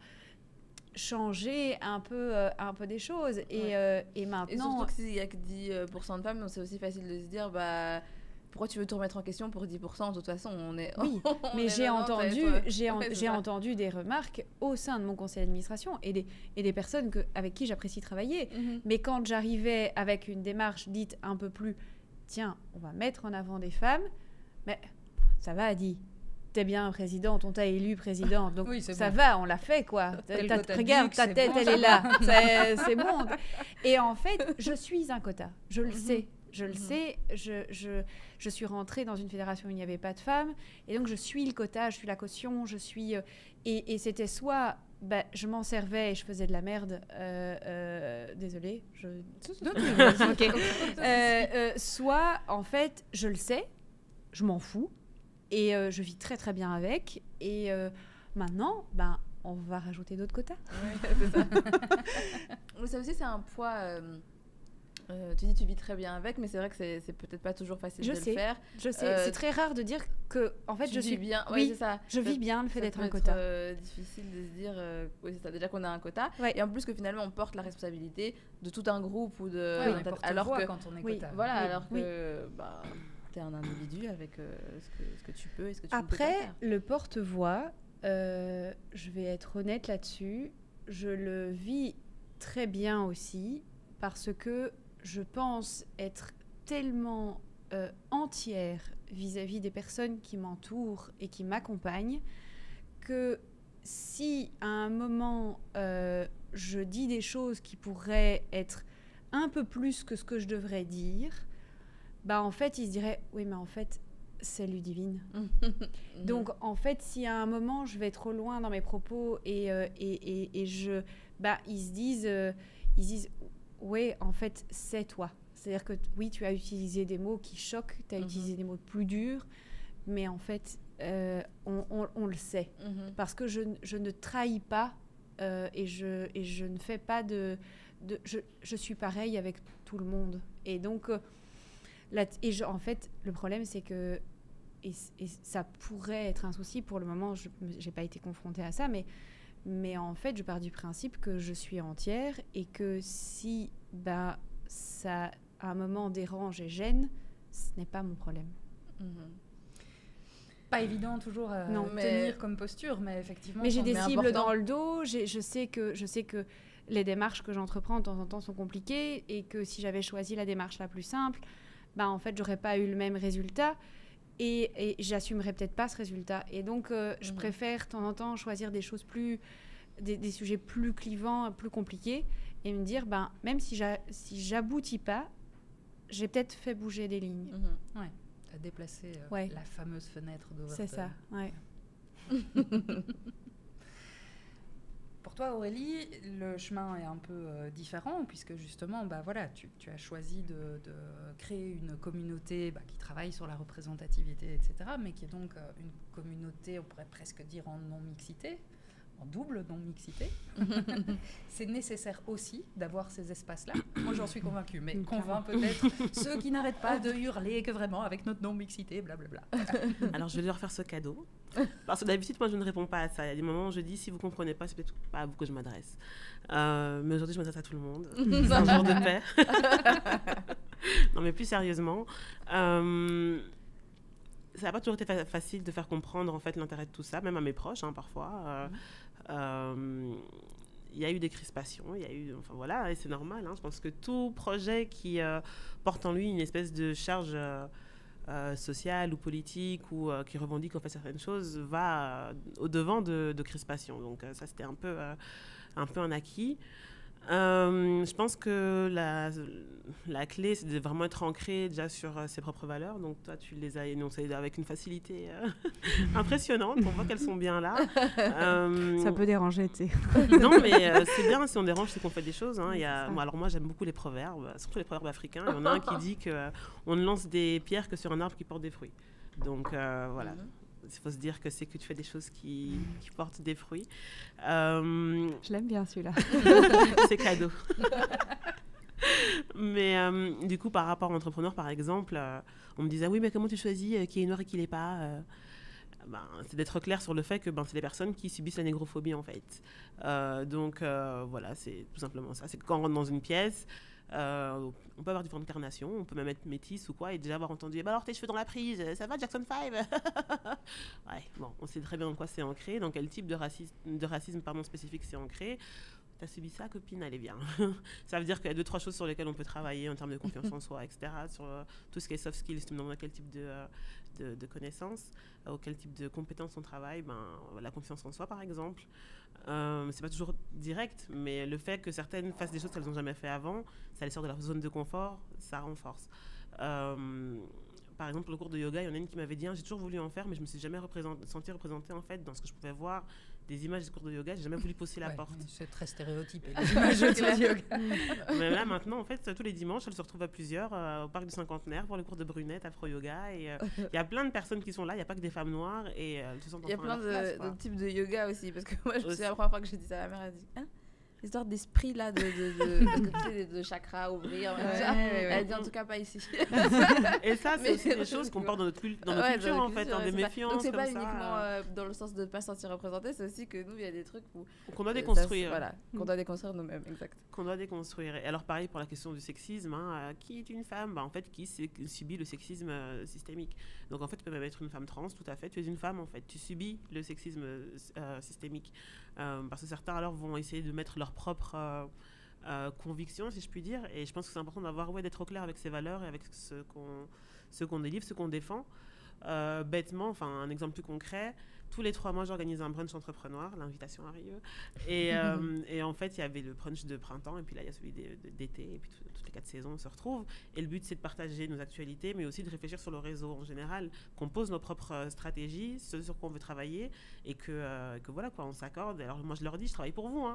changer un peu des choses. Et maintenant... Et surtout que s'il n'y a que 10% de femmes, c'est aussi facile de se dire... pourquoi tu veux tout remettre en question pour 10% ? De toute façon, on est... Oui, mais j'ai entendu des remarques au sein de mon conseil d'administration et des personnes avec qui j'apprécie travailler. Mm-hmm. Mais quand j'arrivais avec une démarche dite un peu plus « Tiens, on va mettre en avant des femmes », mais ça va, Adi. T'es bien présidente, on t'a élu présidente, donc oui, ça va, on l'a fait, quoi. Regarde, ta tête, elle est là. C'est bon. Et en fait, je suis un quota. Je le sais. Je le sais, je suis rentrée dans une fédération où il n'y avait pas de femmes, et donc je suis le quota, je suis la caution, je suis... et c'était soit je m'en servais et je faisais de la merde, désolée, soit en fait je le sais, je m'en fous, et je vis très très bien avec, et maintenant, on va rajouter d'autres quotas. Ouais, c'est ça. Ça aussi, c'est un poids... tu dis tu vis très bien avec, mais c'est vrai que c'est peut-être pas toujours facile de le faire. Je sais, c'est très rare de dire que en fait je suis bien. Oui, c'est ça. Je vis bien le fait d'être un quota. C'est difficile de se dire oui, c'est ça, déjà qu'on a un quota et en plus que finalement on porte la responsabilité de tout un groupe ou de alors que quand on est quota. Voilà, alors que t'es un individu avec ce que tu peux et ce que tu ne peux pas Après, faire. le porte-voix, je vais être honnête là-dessus, je le vis très bien aussi parce que je pense être tellement entière vis-à-vis des personnes qui m'entourent et qui m'accompagnent que si à un moment je dis des choses qui pourraient être un peu plus que ce que je devrais dire, en fait ils se diraient oui mais en fait c'est Ludivine. Donc en fait si à un moment je vais trop loin dans mes propos et ils se disent oui, en fait, c'est toi. C'est-à-dire que oui, tu as utilisé des mots qui choquent, tu as utilisé des mots plus durs, mais en fait, on le sait. Parce que je ne trahis pas et je ne fais pas je suis pareille avec tout le monde. Et donc, en fait, le problème, c'est que, et ça pourrait être un souci, pour le moment, je n'ai pas été confrontée à ça, mais en fait, je pars du principe que je suis entière et que si ça, à un moment, dérange et gêne, ce n'est pas mon problème. Pas évident toujours à tenir comme posture, mais effectivement... Mais j'ai des cibles dans le dos, je sais que les démarches que j'entreprends de temps en temps sont compliquées et que si j'avais choisi la démarche la plus simple, en fait, j'aurais pas eu le même résultat. Et j'assumerais peut-être pas ce résultat. Et donc, je préfère de temps en temps choisir des choses des sujets plus clivants, plus compliqués, et me dire, même si j'aboutis pas, j'ai peut-être fait bouger des lignes. Ouais. Tu as déplacé la fameuse fenêtre d'Overton. C'est ça, ouais. Pour toi, Aurélie, le chemin est un peu différent, puisque justement, tu as choisi de créer une communauté qui travaille sur la représentativité, etc., mais qui est donc une communauté, on pourrait presque dire en non-mixité. en double non-mixité. C'est nécessaire aussi d'avoir ces espaces-là. Moi, j'en suis convaincue, mais convainc peut-être ceux qui n'arrêtent pas de hurler que vraiment, avec notre non-mixité, blablabla. Alors, je vais leur faire ce cadeau. Parce que d'habitude, moi, je ne réponds pas à ça. Il y a des moments où je dis, si vous ne comprenez pas, c'est peut-être pas à vous que je m'adresse. Mais aujourd'hui, je m'adresse à tout le monde. C'est un jour de paix. Non, mais plus sérieusement, ça n'a pas toujours été facile de faire comprendre, en fait, l'intérêt de tout ça, même à mes proches, parfois. Il y a eu des crispations, il y a eu, enfin voilà, et c'est normal. Je pense que tout projet qui porte en lui une espèce de charge sociale ou politique ou qui revendique en fait certaines choses va au-devant de crispations. Donc ça, c'était un peu un acquis. Je pense que la clé, c'est de vraiment être ancré déjà sur ses propres valeurs. Donc toi, tu les as énoncées avec une facilité impressionnante. On voit qu'elles sont bien là. Ça peut déranger, tu sais. Non, mais c'est bien, si on dérange, c'est qu'on fait des choses. Alors moi, j'aime beaucoup les proverbes, surtout les proverbes africains. Il y en a un qui dit qu'on ne lance des pierres que sur un arbre qui porte des fruits. Donc voilà. Il faut se dire que c'est que tu fais des choses qui portent des fruits. Je l'aime bien, celui-là. C'est cadeau. Mais du coup, par rapport à entrepreneur, par exemple, on me disait, oui, mais comment tu choisis qui est noir et qui l'est pas c'est d'être clair sur le fait que c'est les personnes qui subissent la négrophobie, en fait. Donc, voilà, c'est tout simplement ça. C'est que quand on rentre dans une pièce, on peut avoir différentes carnations, on peut même être métisse ou quoi, et déjà avoir entendu alors tes cheveux dans la prise, ça va Jackson 5. Ouais, bon, on sait très bien dans quoi c'est ancré, dans quel type de racisme spécifique c'est ancré. T'as subi ça, copine, allez bien. Ça veut dire qu'il y a 2-3 choses sur lesquelles on peut travailler en termes de confiance en soi, etc. Sur tout ce qui est soft skills, tu me demandes quel type de connaissances, ou quel type de compétences on travaille. La confiance en soi, par exemple. C'est pas toujours direct, mais le fait que certaines fassent des choses qu'elles n'ont jamais fait avant, ça les sort de leur zone de confort, ça renforce. Par exemple, le cours de yoga, il y en a une qui m'avait dit j'ai toujours voulu en faire, mais je me suis jamais sentie représentée en fait dans ce que je pouvais voir des images du cours de yoga. J'ai jamais voulu pousser la porte. C'est très stéréotypé. Les images de yoga. Mais là maintenant, en fait, tous les dimanches, elle se retrouve à plusieurs au parc du Cinquantenaire pour le cours de brunette, afro yoga. Et il y a plein de personnes qui sont là. Il n'y a pas que des femmes noires et elles se sentent. Il y a plein de types de yoga aussi, parce que moi, je me souviens la première fois que j'ai dit ça à ma mère, elle a dit l'histoire d'esprit là, de chakra ouvrir. Elle dit en tout cas pas ici. Et ça, c'est aussi des choses qu'on porte dans notre culture en fait, des méfiances. Donc c'est pas uniquement dans le sens de ne pas se sentir représenté, c'est aussi que nous, il y a des trucs qu'on doit déconstruire. Qu'on doit déconstruire nous-mêmes, exact. Qu'on doit déconstruire. Et alors pareil pour la question du sexisme, qui est une femme en fait, qui subit le sexisme systémique. Donc en fait, tu peux même être une femme trans, tout à fait. Tu es une femme en fait, tu subis le sexisme systémique. Parce que certains alors vont essayer de mettre leur propre conviction, si je puis dire, et je pense que c'est important d'être au clair avec ses valeurs et avec ce qu'on délivre, ce qu'on défend. Bêtement, un exemple plus concret, tous les 3 mois j'organise un brunch entrepreneur, l'invitation arrive, et en fait il y avait le brunch de printemps et puis là il y a celui d'été et puis toutes les 4 saisons on se retrouve, et le but c'est de partager nos actualités mais aussi de réfléchir sur le réseau en général, qu'on pose nos propres stratégies, ce sur quoi on veut travailler, et que voilà quoi, on s'accorde. Alors moi je leur dis, je travaille pour vous,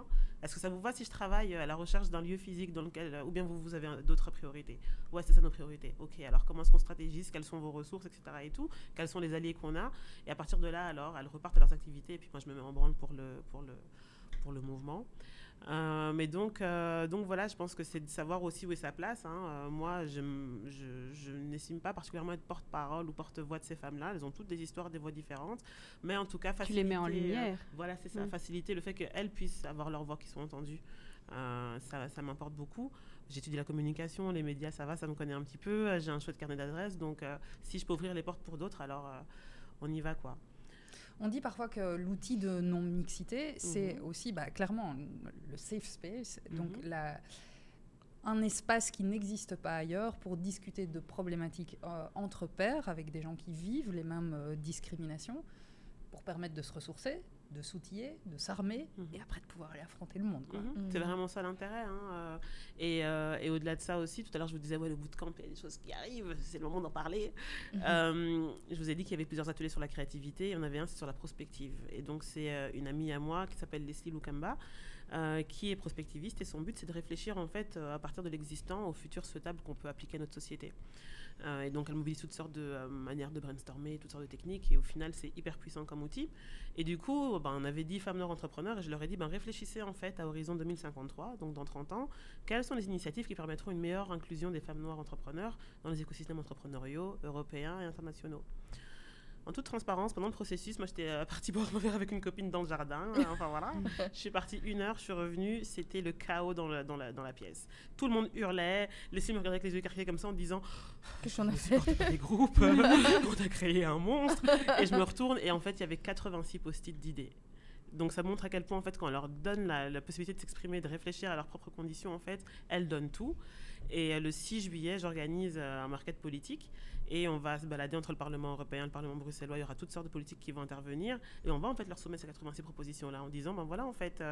est-ce que ça vous va si je travaille à la recherche d'un lieu physique dans lequel, ou bien vous avez d'autres priorités? Ouais, c'est ça nos priorités. Ok, alors comment est-ce qu'on stratégise, quelles sont vos ressources, etc. et tout, quels sont les alliés qu'on a, et à partir de là alors elles repartent à leurs activités et puis moi je me mets en branle pour le mouvement. Mais donc voilà, je pense que c'est de savoir aussi où est sa place. Moi, je n'estime pas particulièrement être porte-parole ou porte-voix de ces femmes-là. Elles ont toutes des histoires, des voix différentes. Mais en tout cas, faciliter... Tu les mets en lumière. Voilà, c'est ça. Faciliter le fait qu'elles puissent avoir leurs voix qui sont entendues. Ça m'importe beaucoup. J'étudie la communication, les médias, ça me connaît un petit peu. J'ai un chouette carnet d'adresses. Donc, si je peux ouvrir les portes pour d'autres, alors on y va, quoi. On dit parfois que l'outil de non-mixité, c'est aussi clairement le safe space, donc un espace qui n'existe pas ailleurs pour discuter de problématiques entre pairs, avec des gens qui vivent les mêmes discriminations, pour permettre de se ressourcer, de s'outiller, de s'armer, et après de pouvoir aller affronter le monde. C'est vraiment ça l'intérêt. Et au-delà de ça aussi, tout à l'heure je vous disais, le bootcamp, il y a des choses qui arrivent, c'est le moment d'en parler. Je vous ai dit qu'il y avait plusieurs ateliers sur la créativité, il y en avait un, c'est sur la prospective. Et donc c'est une amie à moi qui s'appelle Leslie Lukamba, qui est prospectiviste et son but c'est de réfléchir en fait à partir de l'existant au futur souhaitable qu'on peut appliquer à notre société. Et donc elle mobilise toutes sortes de manières de brainstormer, toutes sortes de techniques et au final c'est hyper puissant comme outil. Et du coup on avait 10 femmes noires entrepreneurs et je leur ai dit réfléchissez en fait à horizon 2053, donc dans 30 ans, quelles sont les initiatives qui permettront une meilleure inclusion des femmes noires entrepreneurs dans les écosystèmes entrepreneuriaux européens et internationaux. En toute transparence, pendant le processus, moi j'étais partie boire un verre avec une copine dans le jardin. Enfin voilà, je suis partie 1 heure, je suis revenue, c'était le chaos dans la pièce. Tout le monde hurlait, les filles me regardaient avec les yeux écarquillés comme ça en me disant qu'est-ce qu'on a fait des groupes, on a créé un monstre. Et je me retourne et en fait il y avait 86 post-it d'idées. Donc ça montre à quel point en fait quand on leur donne la possibilité de s'exprimer, de réfléchir à leurs propres conditions, en fait, elles donnent tout. Et le 6 juillet, j'organise un market politique et on va se balader entre le Parlement européen et le Parlement bruxellois. Il y aura toutes sortes de politiques qui vont intervenir et on va en fait leur soumettre ces 86 propositions-là en disant, voilà, en fait,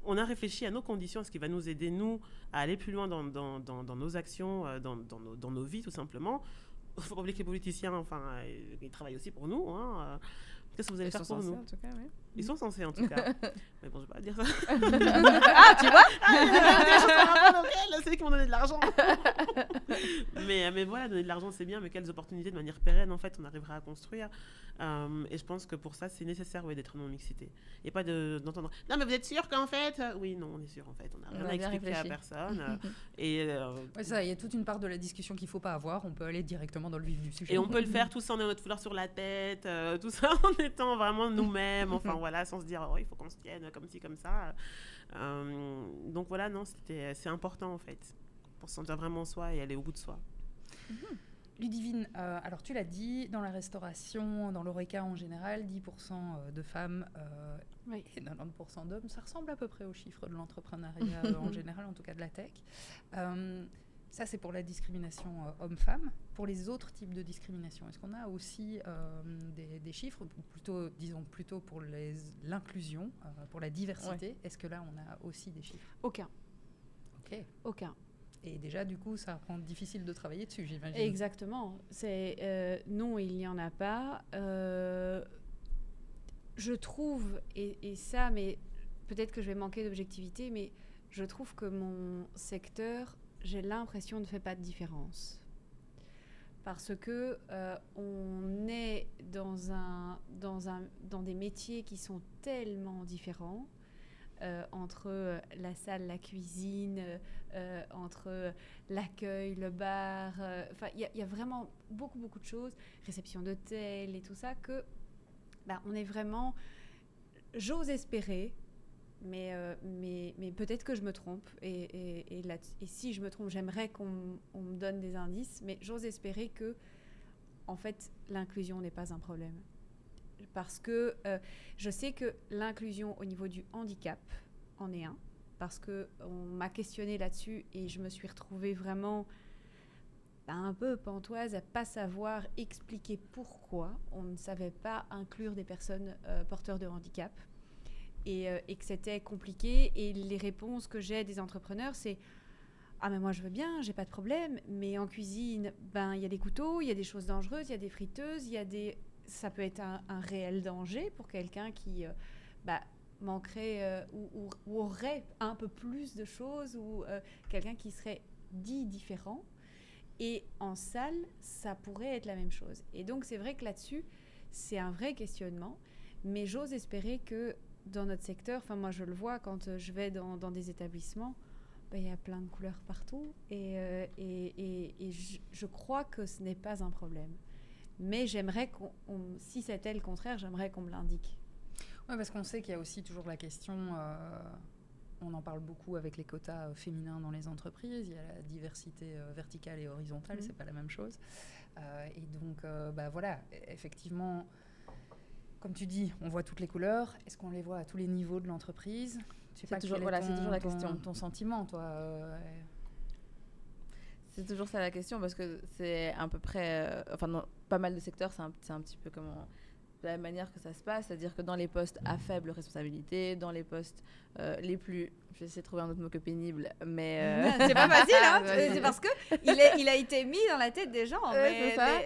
on a réfléchi à nos conditions, à ce qui va nous aider, nous, à aller plus loin dans nos actions, dans nos vies, tout simplement. Il ne faut pas oublier que les politiciens, enfin, ils travaillent aussi pour nous, hein. Qu'est-ce que vous allez faire pour nous ? En tout cas, oui. Ils sont censés, en tout cas. Mais bon, je ne vais pas dire ça. Tu vois c'est eux qui m'ont donné de l'argent. mais voilà, donner de l'argent, c'est bien, mais quelles opportunités de manière pérenne, en fait, on arrivera à construire. Et je pense que pour ça, c'est nécessaire d'être non-mixité. Et pas d'entendre « Non, mais vous êtes sûr qu'en fait… » Oui, non, on est sûr, en fait. On n'a rien à expliquer à personne. Ça, il y a toute une part de la discussion qu'il ne faut pas avoir. On peut aller directement dans le vif du sujet. Et on peut le faire tous en ayant notre foulard sur la tête, tout ça en étant vraiment nous-mêmes. Enfin, voilà, sans se dire « Oh, il faut qu'on se tienne comme ci, comme ça. » Donc voilà, non, c'est important, en fait, pour se sentir vraiment soi et aller au bout de soi. Ludivine, alors tu l'as dit, dans la restauration, dans l'Horeca en général, 10% de femmes et 90% d'hommes, ça ressemble à peu près aux chiffres de l'entrepreneuriat en général, en tout cas de la tech. Ça, c'est pour la discrimination homme-femme. Pour les autres types de discrimination, est-ce qu'on a aussi des chiffres, disons plutôt pour l'inclusion, pour la diversité, Est-ce que là, on a aussi des chiffres ? Aucun. Ok. Aucun. Et déjà, du coup, ça rend difficile de travailler dessus, j'imagine. Exactement. Non, il n'y en a pas. Je trouve, et ça, mais peut-être que je vais manquer d'objectivité, mais je trouve que mon secteur, j'ai l'impression, ne fait pas de différence. Parce que on est dans des métiers qui sont tellement différents. Entre la salle, la cuisine, entre l'accueil, le bar. Il y a vraiment beaucoup de choses, réception d'hôtel et tout ça, que on est vraiment... J'ose espérer, mais peut-être que je me trompe. Et si je me trompe, j'aimerais qu'on me donne des indices, mais j'ose espérer que, en fait, l'inclusion n'est pas un problème. Parce que je sais que l'inclusion au niveau du handicap en est un, parce qu'on m'a questionné là-dessus et je me suis retrouvée vraiment un peu pantoise à ne pas savoir expliquer pourquoi on ne savait pas inclure des personnes porteurs de handicap et que c'était compliqué. Et les réponses que j'ai des entrepreneurs, c'est « Ah mais moi je veux bien, j'ai pas de problème, mais en cuisine, il y a des couteaux, il y a des choses dangereuses, il y a des friteuses, il y a des... » Ça peut être un réel danger pour quelqu'un qui manquerait ou aurait un peu plus de choses, ou quelqu'un qui serait dit différent. Et en salle, ça pourrait être la même chose. Et donc, c'est vrai que là-dessus, c'est un vrai questionnement. Mais j'ose espérer que dans notre secteur, moi je le vois quand je vais dans des établissements, il y a plein de couleurs partout. Et je crois que ce n'est pas un problème. Mais j'aimerais si c'était le contraire, j'aimerais qu'on me l'indique. Oui, parce qu'on sait qu'il y a aussi toujours la question, on en parle beaucoup avec les quotas féminins dans les entreprises, il y a la diversité verticale et horizontale, c'est pas la même chose. Et donc, voilà, effectivement, comme tu dis, on voit toutes les couleurs. Est-ce qu'on les voit à tous les niveaux de l'entreprise ? C'est toujours la question. Ton sentiment, toi C'est toujours ça la question, parce que c'est à peu près... dans pas mal de secteurs, c'est un petit peu de la même manière que ça se passe, c'est-à-dire que dans les postes à faible responsabilité, dans les postes les plus Je vais essayer de trouver un autre mot que pénible, mais... C'est pas facile, hein. Ouais. C'est parce que il a été mis dans la tête des gens. Ouais, c'est ça.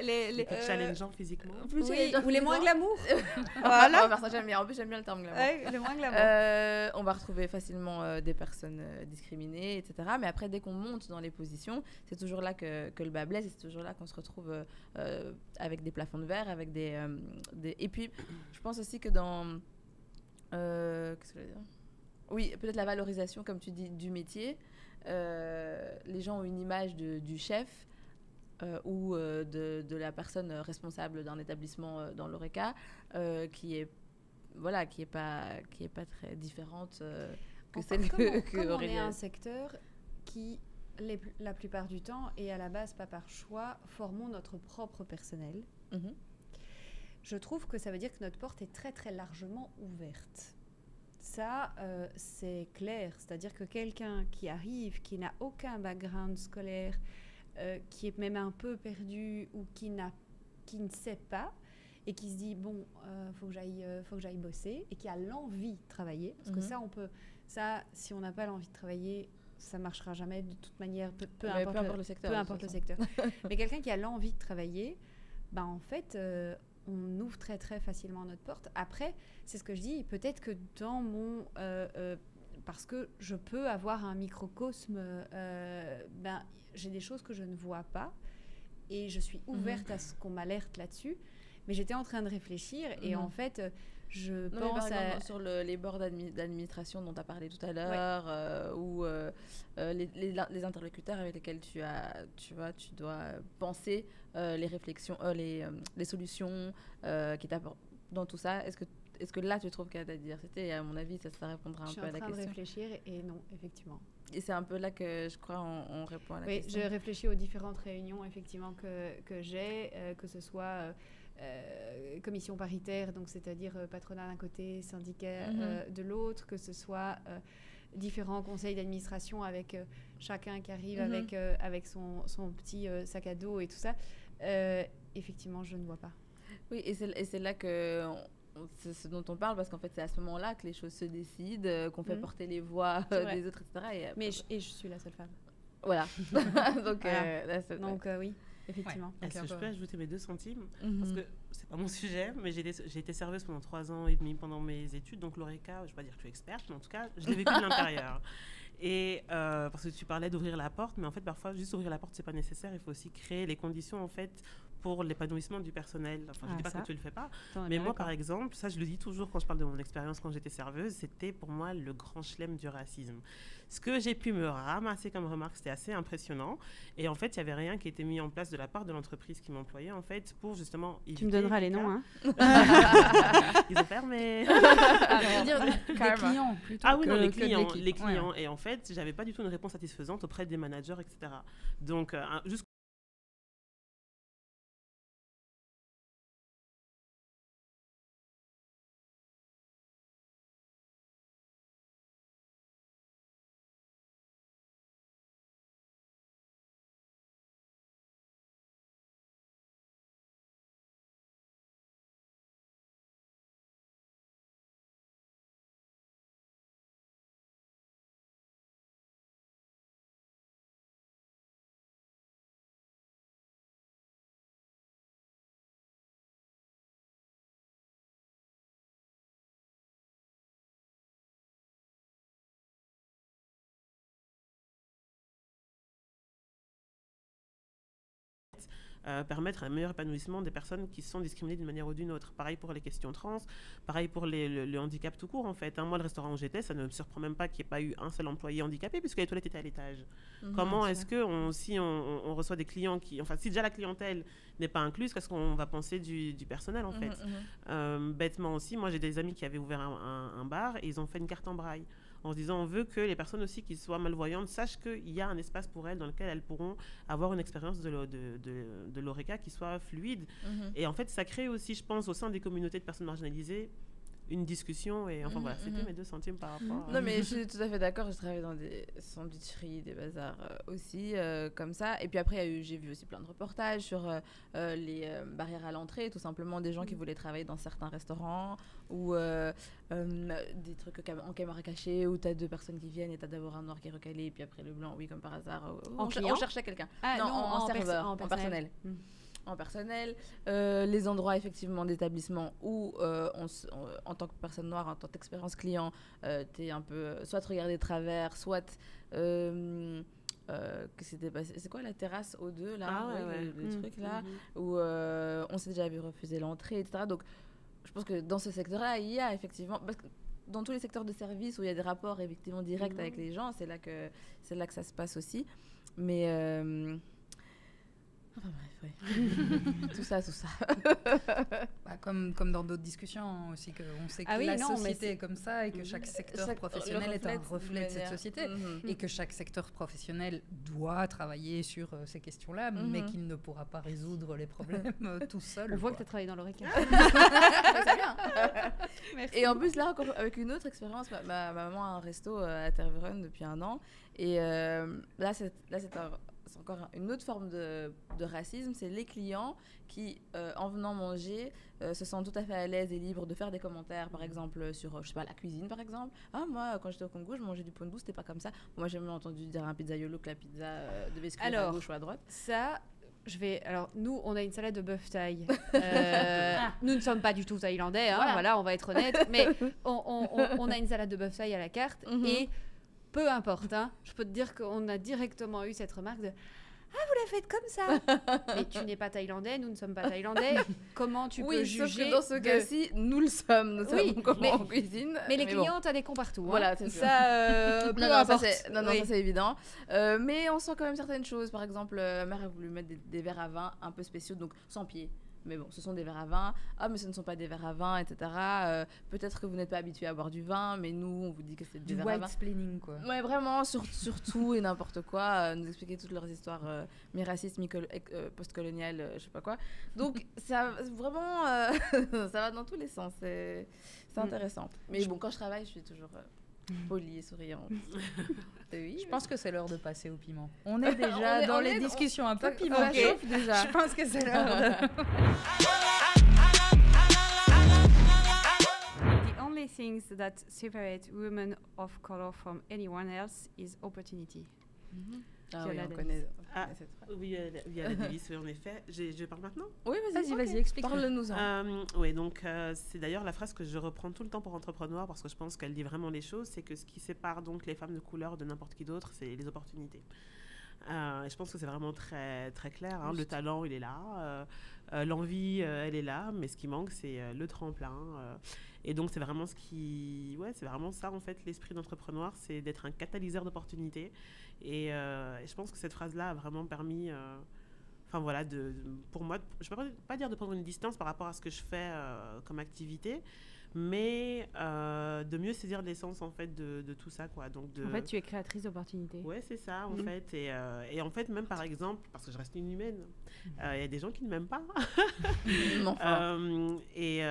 Plus challengeant physiquement. Oui, ou les moins glamour. Voilà. On va faire ça, j'aime bien. En plus, j'aime bien le terme glamour. Ouais, les moins glamour. On va retrouver facilement des personnes discriminées, etc. Mais après, dès qu'on monte dans les positions, c'est toujours là que le bas blesse et c'est toujours là qu'on se retrouve avec des plafonds de verre, avec des... Et puis, je pense aussi que dans... qu'est-ce que je veux dire ? Oui, peut-être la valorisation, comme tu dis, du métier. Les gens ont une image du chef ou de la personne responsable d'un établissement dans l'ORECA qui est pas très différente que celle que on est un secteur qui, la plupart du temps, et à la base pas par choix, formons notre propre personnel. Mhm. Je trouve que ça veut dire que notre porte est très très largement ouverte. Ça, c'est clair. C'est-à-dire que quelqu'un qui arrive, qui n'a aucun background scolaire, qui est même un peu perdu ou qui ne sait pas et qui se dit bon, faut que j'aille bosser et qui a l'envie de travailler, parce que ça, si on n'a pas l'envie de travailler, ça marchera jamais de toute manière, peu importe le secteur. Peu importe le secteur. Mais quelqu'un qui a l'envie de travailler, ben en fait, on ouvre très très facilement notre porte. Après, c'est ce que je dis, peut-être que dans mon... parce que je peux avoir un microcosme, j'ai des choses que je ne vois pas et je suis ouverte à ce qu'on m'alerte là-dessus. Mais j'étais en train de réfléchir et en fait, je pense sur les bords d'administration dont tu as parlé tout à l'heure, ou les interlocuteurs avec lesquels tu dois penser les réflexions, les solutions qui t'apportent dans tout ça. Est-ce que là, tu trouves qu'il y a à dire ? C'était, à mon avis, ça répondra un peu à la question. Je suis en train de réfléchir et non, effectivement. Et c'est un peu là que je crois on répond à la question. Oui, je réfléchis aux différentes réunions effectivement que j'ai, que ce soit commission paritaire, donc c'est-à-dire patronat d'un côté, syndicat de l'autre, que ce soit différents conseils d'administration avec chacun qui arrive avec son petit sac à dos et tout ça. Effectivement, je ne vois pas. Oui, et c'est là que... c'est ce dont on parle, parce qu'en fait, c'est à ce moment-là que les choses se décident, qu'on fait porter les voix des autres, etc. Et je suis la seule femme. Voilà. Donc, oui, effectivement. Est-ce que je peux ajouter mes 2 centimes parce que c'est pas mon sujet, mais j'ai été serveuse pendant 3 ans et demi pendant mes études, donc l'ORECA, je ne vais pas dire que je suis experte, mais en tout cas, je l'ai vécu de l'intérieur. Et parce que tu parlais d'ouvrir la porte, mais en fait, parfois, juste ouvrir la porte, c'est pas nécessaire. Il faut aussi créer les conditions, en fait, pour l'épanouissement du personnel. Enfin, je dis pas que tu le fais pas, mais moi, par exemple, ça, je le dis toujours quand je parle de mon expérience quand j'étais serveuse, c'était pour moi le grand chelem du racisme. Ce que j'ai pu me ramasser comme remarque, c'était assez impressionnant. Et en fait, il y avait rien qui était mis en place de la part de l'entreprise qui m'employait, en fait, pour justement éviter... Tu me donneras les noms, hein. Ils ont fermé. Je veux dire des clients plutôt. Ah oui, non, les clients. Ouais. Et en fait, j'avais pas du tout une réponse satisfaisante auprès des managers, etc. Donc, juste permettre un meilleur épanouissement des personnes qui sont discriminées d'une manière ou d'une autre. Pareil pour les questions trans, pareil pour le handicap tout court en fait. Moi, le restaurant où j'étais, ça ne me surprend même pas qu'il n'y ait pas eu un seul employé handicapé puisque les toilettes étaient à l'étage. Comment est-ce que si on reçoit des clients qui... Enfin, si déjà la clientèle n'est pas incluse, qu'est-ce qu'on va penser du personnel en fait bêtement aussi, moi j'ai des amis qui avaient ouvert un bar et ils ont fait une carte en braille en se disant on veut que les personnes aussi qui soient malvoyantes sachent qu'il y a un espace pour elles dans lequel elles pourront avoir une expérience de l'ORECA qui soit fluide. Et en fait, ça crée aussi, je pense, au sein des communautés de personnes marginalisées, une discussion. Et enfin, voilà, c'était mes 2 centimes par rapport à... Non, mais je suis tout à fait d'accord. Je travaille dans des sandwicheries, des bazars aussi, comme ça. Et puis après, j'ai vu aussi plein de reportages sur les barrières à l'entrée, tout simplement des gens qui voulaient travailler dans certains restaurants ou des trucs en caméra cachée où tu as 2 personnes qui viennent et tu as d'abord un noir qui est recalé et puis après le blanc, oui, comme par hasard. On cherchait quelqu'un. Non, en serveur, en personnel. En personnel, les endroits effectivement d'établissement où en tant que personne noire, en tant qu'expérience client, t'es un peu soit regardé de travers, soit que c'était passé. C'est quoi la terrasse O2 là, le truc là où on s'est déjà vu refuser l'entrée, etc. Donc je pense que dans ce secteur-là, il y a effectivement, parce que dans tous les secteurs de service où il y a des rapports effectivement directs avec les gens, c'est là que ça se passe aussi. Mais enfin bref, oui. tout ça. Comme dans d'autres discussions aussi, on sait que la société est comme ça et que chaque secteur professionnel est un reflet de cette société. Et que chaque secteur professionnel doit travailler sur ces questions-là, mais qu'il ne pourra pas résoudre les problèmes tout seul. On voit que tu as travaillé dans l'ORECA. C'est bien. Et en plus, là, encore avec une autre expérience, ma maman a un resto à Tervuren depuis 1 an. Et là, c'est encore une autre forme de racisme, c'est les clients qui, en venant manger, se sentent tout à fait à l'aise et libres de faire des commentaires, par exemple, sur, je sais pas, la cuisine, par exemple. Ah, moi, quand j'étais au Congo, je mangeais du pondu, c'était pas comme ça. Moi, j'ai même entendu dire un pizzaiolo que la pizza devait se cuire à gauche ou à droite. Alors, nous, on a une salade de bœuf thaï. Nous ne sommes pas du tout thaïlandais, voilà, on va être honnête. Mais on a une salade de bœuf thaï à la carte et peu importe, je peux te dire qu'on a directement eu cette remarque de « Ah, vous la faites comme ça !» Mais tu n'es pas thaïlandais, nous ne sommes pas thaïlandais. Comment tu peux juger sauf que dans ce cas-ci, nous le sommes. Nous savons comment on cuisine. Mais les clients, t'as des cons partout. Voilà, c'est ça. Peu importe. Ça c'est évident. Mais on sent quand même certaines choses. Par exemple, ma mère a voulu mettre des verres à vin un peu spéciaux, donc sans pied. Mais bon, ce sont des verres à vin. Ah, mais ce ne sont pas des verres à vin, etc. Peut-être que vous n'êtes pas habitué à boire du vin, mais nous, on vous dit que c'est des verres à vin. Du white-splaining, quoi. Ouais, vraiment, sur tout et n'importe quoi. Nous expliquer toutes leurs histoires mi-racistes, post-coloniales, je sais pas quoi. Donc, ça, vraiment, ça va dans tous les sens. C'est intéressant. Mais bon, quand je travaille, je suis toujours polie et souriante. Je pense que c'est l'heure de passer au piment. On est déjà dans les discussions un peu pimentées. Je pense que c'est l'heure de... The only things that separate women of color from anyone else is opportunity. Ah oui, on connaît. Oui, il y a la devise, oui, en effet. Je parle maintenant ? Oui, vas-y, explique. Parle-nous-en. Oui, donc c'est d'ailleurs la phrase que je reprends tout le temps pour Entrepreneur parce que je pense qu'elle dit vraiment les choses, c'est que ce qui sépare donc les femmes de couleur de n'importe qui d'autre, c'est les opportunités. Et je pense que c'est vraiment très, très clair. Le talent, il est là. L'envie, elle est là. Mais ce qui manque, c'est le tremplin. Et donc, c'est vraiment c'est vraiment ça, en fait, l'esprit d'entrepreneur, c'est d'être un catalyseur d'opportunités. Et je pense que cette phrase-là a vraiment permis... pour moi, je ne peux pas dire de prendre une distance par rapport à ce que je fais comme activité, mais de mieux saisir l'essence en fait de tout ça, quoi. Donc En fait, tu es créatrice d'opportunités. Ouais, c'est ça en fait. Et en fait, même par exemple, parce que je reste une humaine, il y a des gens qui ne m'aiment pas. Et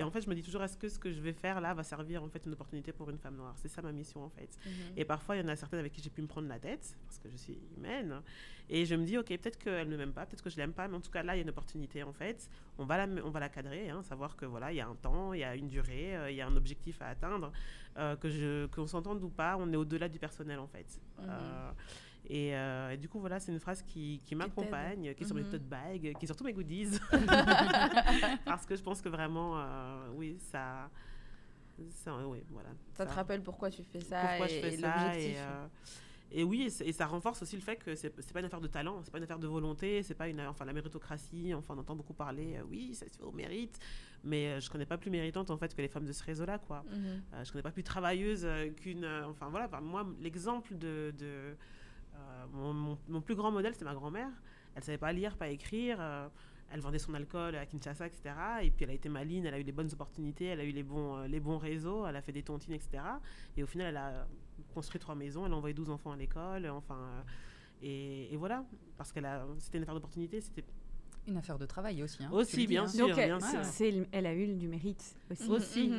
en fait, je me dis toujours, est-ce que ce que je vais faire là va servir en fait une opportunité pour une femme noire? C'est ça ma mission en fait. Et parfois, il y en a certaines avec qui j'ai pu me prendre la tête parce que je suis humaine. Et je me dis, ok, peut-être qu'elle ne m'aime pas, peut-être que je l'aime pas, mais en tout cas là, il y a une opportunité en fait. On va la cadrer, savoir que voilà, il y a un temps, il y a une durée, il y a un objectif à atteindre, qu'on s'entende ou pas, on est au-delà du personnel en fait. Et du coup, voilà, c'est une phrase qui m'accompagne, qui est sur mes tote bags, qui est sur tous mes goodies. Parce que je pense que vraiment, oui, oui, voilà. Ça te rappelle pourquoi tu fais ça pourquoi je fais ça, l'objectif. Et oui, et ça renforce aussi le fait que c'est pas une affaire de talent, c'est pas une affaire de volonté, c'est pas la méritocratie, on entend beaucoup parler, oui, ça se fait au mérite, mais je connais pas plus méritante en fait que les femmes de ce réseau-là, quoi. Je connais pas plus travailleuse qu'une... moi, l'exemple de mon plus grand modèle, c'est ma grand-mère. Elle savait pas lire, pas écrire, elle vendait son alcool à Kinshasa, etc. Et puis elle a été maligne, elle a eu les bonnes opportunités, elle a eu les bons réseaux, elle a fait des tontines, etc. Et au final, elle a construit 3 maisons, elle a envoyé 12 enfants à l'école, et voilà, parce c'était une affaire d'opportunité, Une affaire de travail aussi. Aussi, bien sûr. Donc, bien sûr. elle a eu du mérite aussi.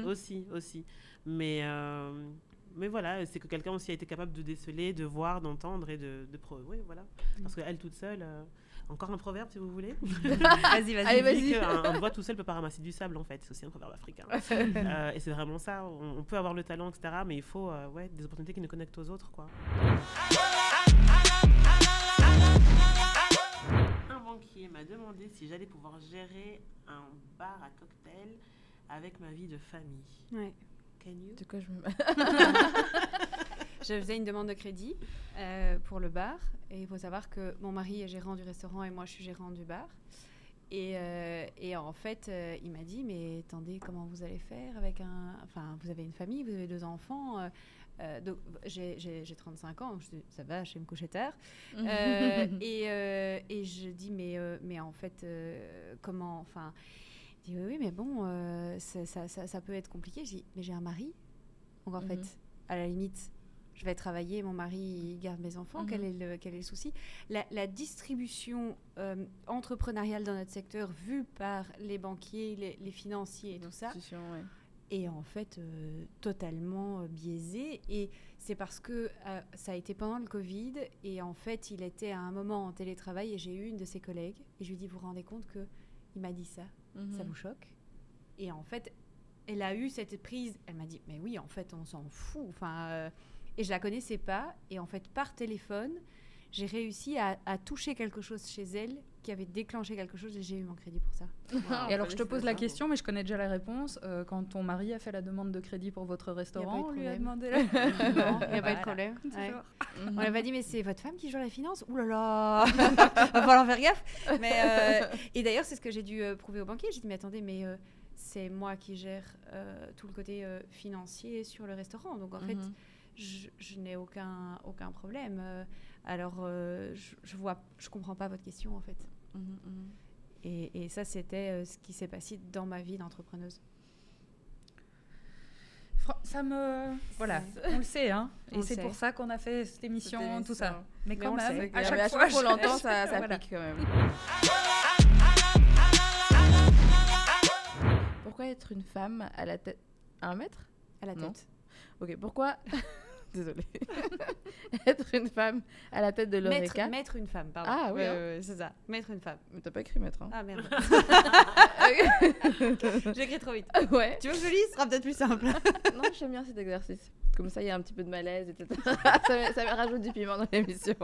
Aussi. Mais voilà, c'est que quelqu'un aussi a été capable de déceler, de voir, d'entendre et oui, voilà. Parce qu'elle toute seule... Encore un proverbe, si vous voulez. Vas-y. Allez, vas-y. Un doigt tout seul ne peut pas ramasser du sable, en fait. C'est aussi un proverbe africain. Et c'est vraiment ça. On peut avoir le talent, etc. Mais il faut des opportunités qui nous connectent aux autres, quoi. Un banquier m'a demandé si j'allais pouvoir gérer un bar à cocktail avec ma vie de famille. Ouais. Can you? De quoi je me... Je faisais une demande de crédit pour le bar. Et il faut savoir que mon mari est gérant du restaurant et moi, je suis gérante du bar. Et en fait, il m'a dit, mais attendez, comment vous allez faire avec Enfin, vous avez une famille, vous avez 2 enfants. Donc, j'ai 35 ans, je dis, ça va, je vais me coucher tard. Et je dis, mais en fait, comment... Enfin, il dit, oui, mais bon, ça peut être compliqué. Je dis, mais j'ai un mari. Donc, en fait, à la limite... Je vais travailler, mon mari il garde mes enfants, quel est le souci? La distribution entrepreneuriale dans notre secteur, vue par les banquiers, les financiers et tout ça, est en fait totalement biaisée. Et c'est parce que ça a été pendant le Covid, et en fait, il était à un moment en télétravail, et j'ai eu une de ses collègues, et je lui ai dit, vous vous rendez compte qu'il m'a dit ça? Ça vous choque? Et en fait, elle a eu cette prise, elle m'a dit, mais oui, en fait, on s'en fout, enfin... Et je la connaissais pas. Et en fait, par téléphone, j'ai réussi à toucher quelque chose chez elle qui avait déclenché quelque chose et j'ai eu mon crédit pour ça. Wow. Et alors, je te pose la question, mais je connais déjà la réponse. Quand ton mari a fait la demande de crédit pour votre restaurant, on lui a demandé... Non, il n'y a pas eu de problème. Ouais. On lui a dit, mais c'est votre femme qui gère la finance? Ouh là là, va falloir faire gaffe. Et d'ailleurs, c'est ce que j'ai dû prouver au banquier. J'ai dit, mais attendez, mais... c'est moi qui gère tout le côté financier sur le restaurant. Donc, en fait... Je n'ai aucun problème. Je comprends pas votre question en fait. Et ça, c'était ce qui s'est passé dans ma vie d'entrepreneuse. Voilà, on le sait, hein. Et c'est pour ça qu'on a fait cette émission, tout ça. Mais quand même, à chaque fois qu'on l'entend, ça voilà. pique quand même. Pourquoi être une femme à la tête... Un mètre à la tête. Non. Ok, pourquoi... Désolée. Être une femme à la tête de l'Oreca. Mettre une femme, pardon. Ah oui, c'est ça. Mettre une femme. Mais t'as pas écrit mettre, hein. Ah merde. J'ai écrit trop vite. Ouais. Tu veux que je lise? Ce sera peut-être plus simple. Non, j'aime bien cet exercice. Comme ça, il y a un petit peu de malaise, etc. ça me rajoute du piment dans l'émission.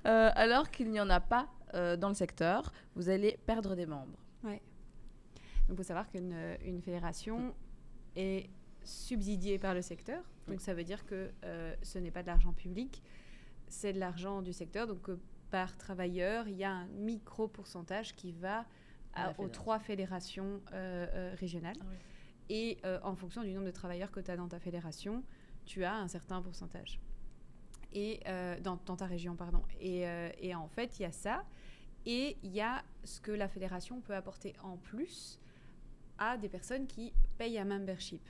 Alors qu'il n'y en a pas dans le secteur, vous allez perdre des membres. Ouais. Donc, il faut savoir qu'une fédération est subsidiée par le secteur. Donc, ça veut dire que ce n'est pas de l'argent public, c'est de l'argent du secteur. Donc, par travailleur, il y a un micro-pourcentage qui va aux 3 fédérations régionales. Ah oui. Et en fonction du nombre de travailleurs que tu as dans ta fédération, tu as un certain pourcentage. Et dans ta région, pardon. Et en fait, il y a ça. Et il y a ce que la fédération peut apporter en plus à des personnes qui payent un membership.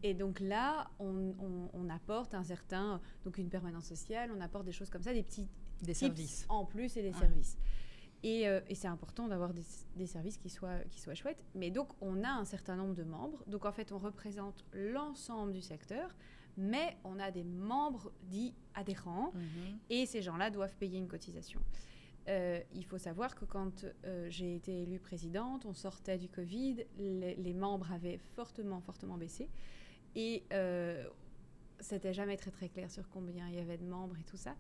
Et donc là, on apporte un certain... Donc une permanence sociale, on apporte des choses comme ça, des petits services en plus et des services. Et c'est important d'avoir des services qui soient chouettes. Mais donc, on a un certain nombre de membres. Donc, en fait, on représente l'ensemble du secteur, mais on a des membres dits adhérents. Et ces gens-là doivent payer une cotisation. Il faut savoir que quand j'ai été élue présidente, on sortait du Covid, les membres avaient fortement baissé. Et c'était jamais très, très clair sur combien il y avait de membres et tout ça.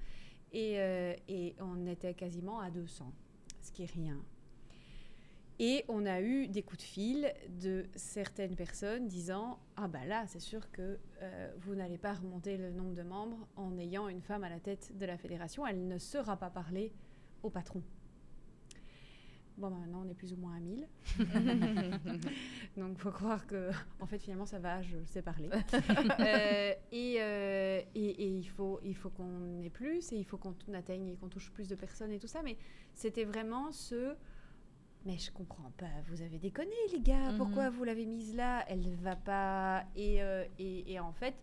Et on était quasiment à 200. Ce qui est rien. Et on a eu des coups de fil de certaines personnes disant « Ah bah là, c'est sûr que vous n'allez pas remonter le nombre de membres en ayant une femme à la tête de la fédération. Elle ne saura pas parler au patron. » Bon, bah maintenant, on est plus ou moins à 1000. Donc, il faut croire que, en fait, finalement, ça va, je sais parler. Et il faut qu'on ait plus, et il faut qu'on atteigne et qu'on touche plus de personnes et tout ça. Mais c'était vraiment mais je comprends pas, vous avez déconné, les gars. Pourquoi vous l'avez mise là? Elle ne va pas. Et en fait,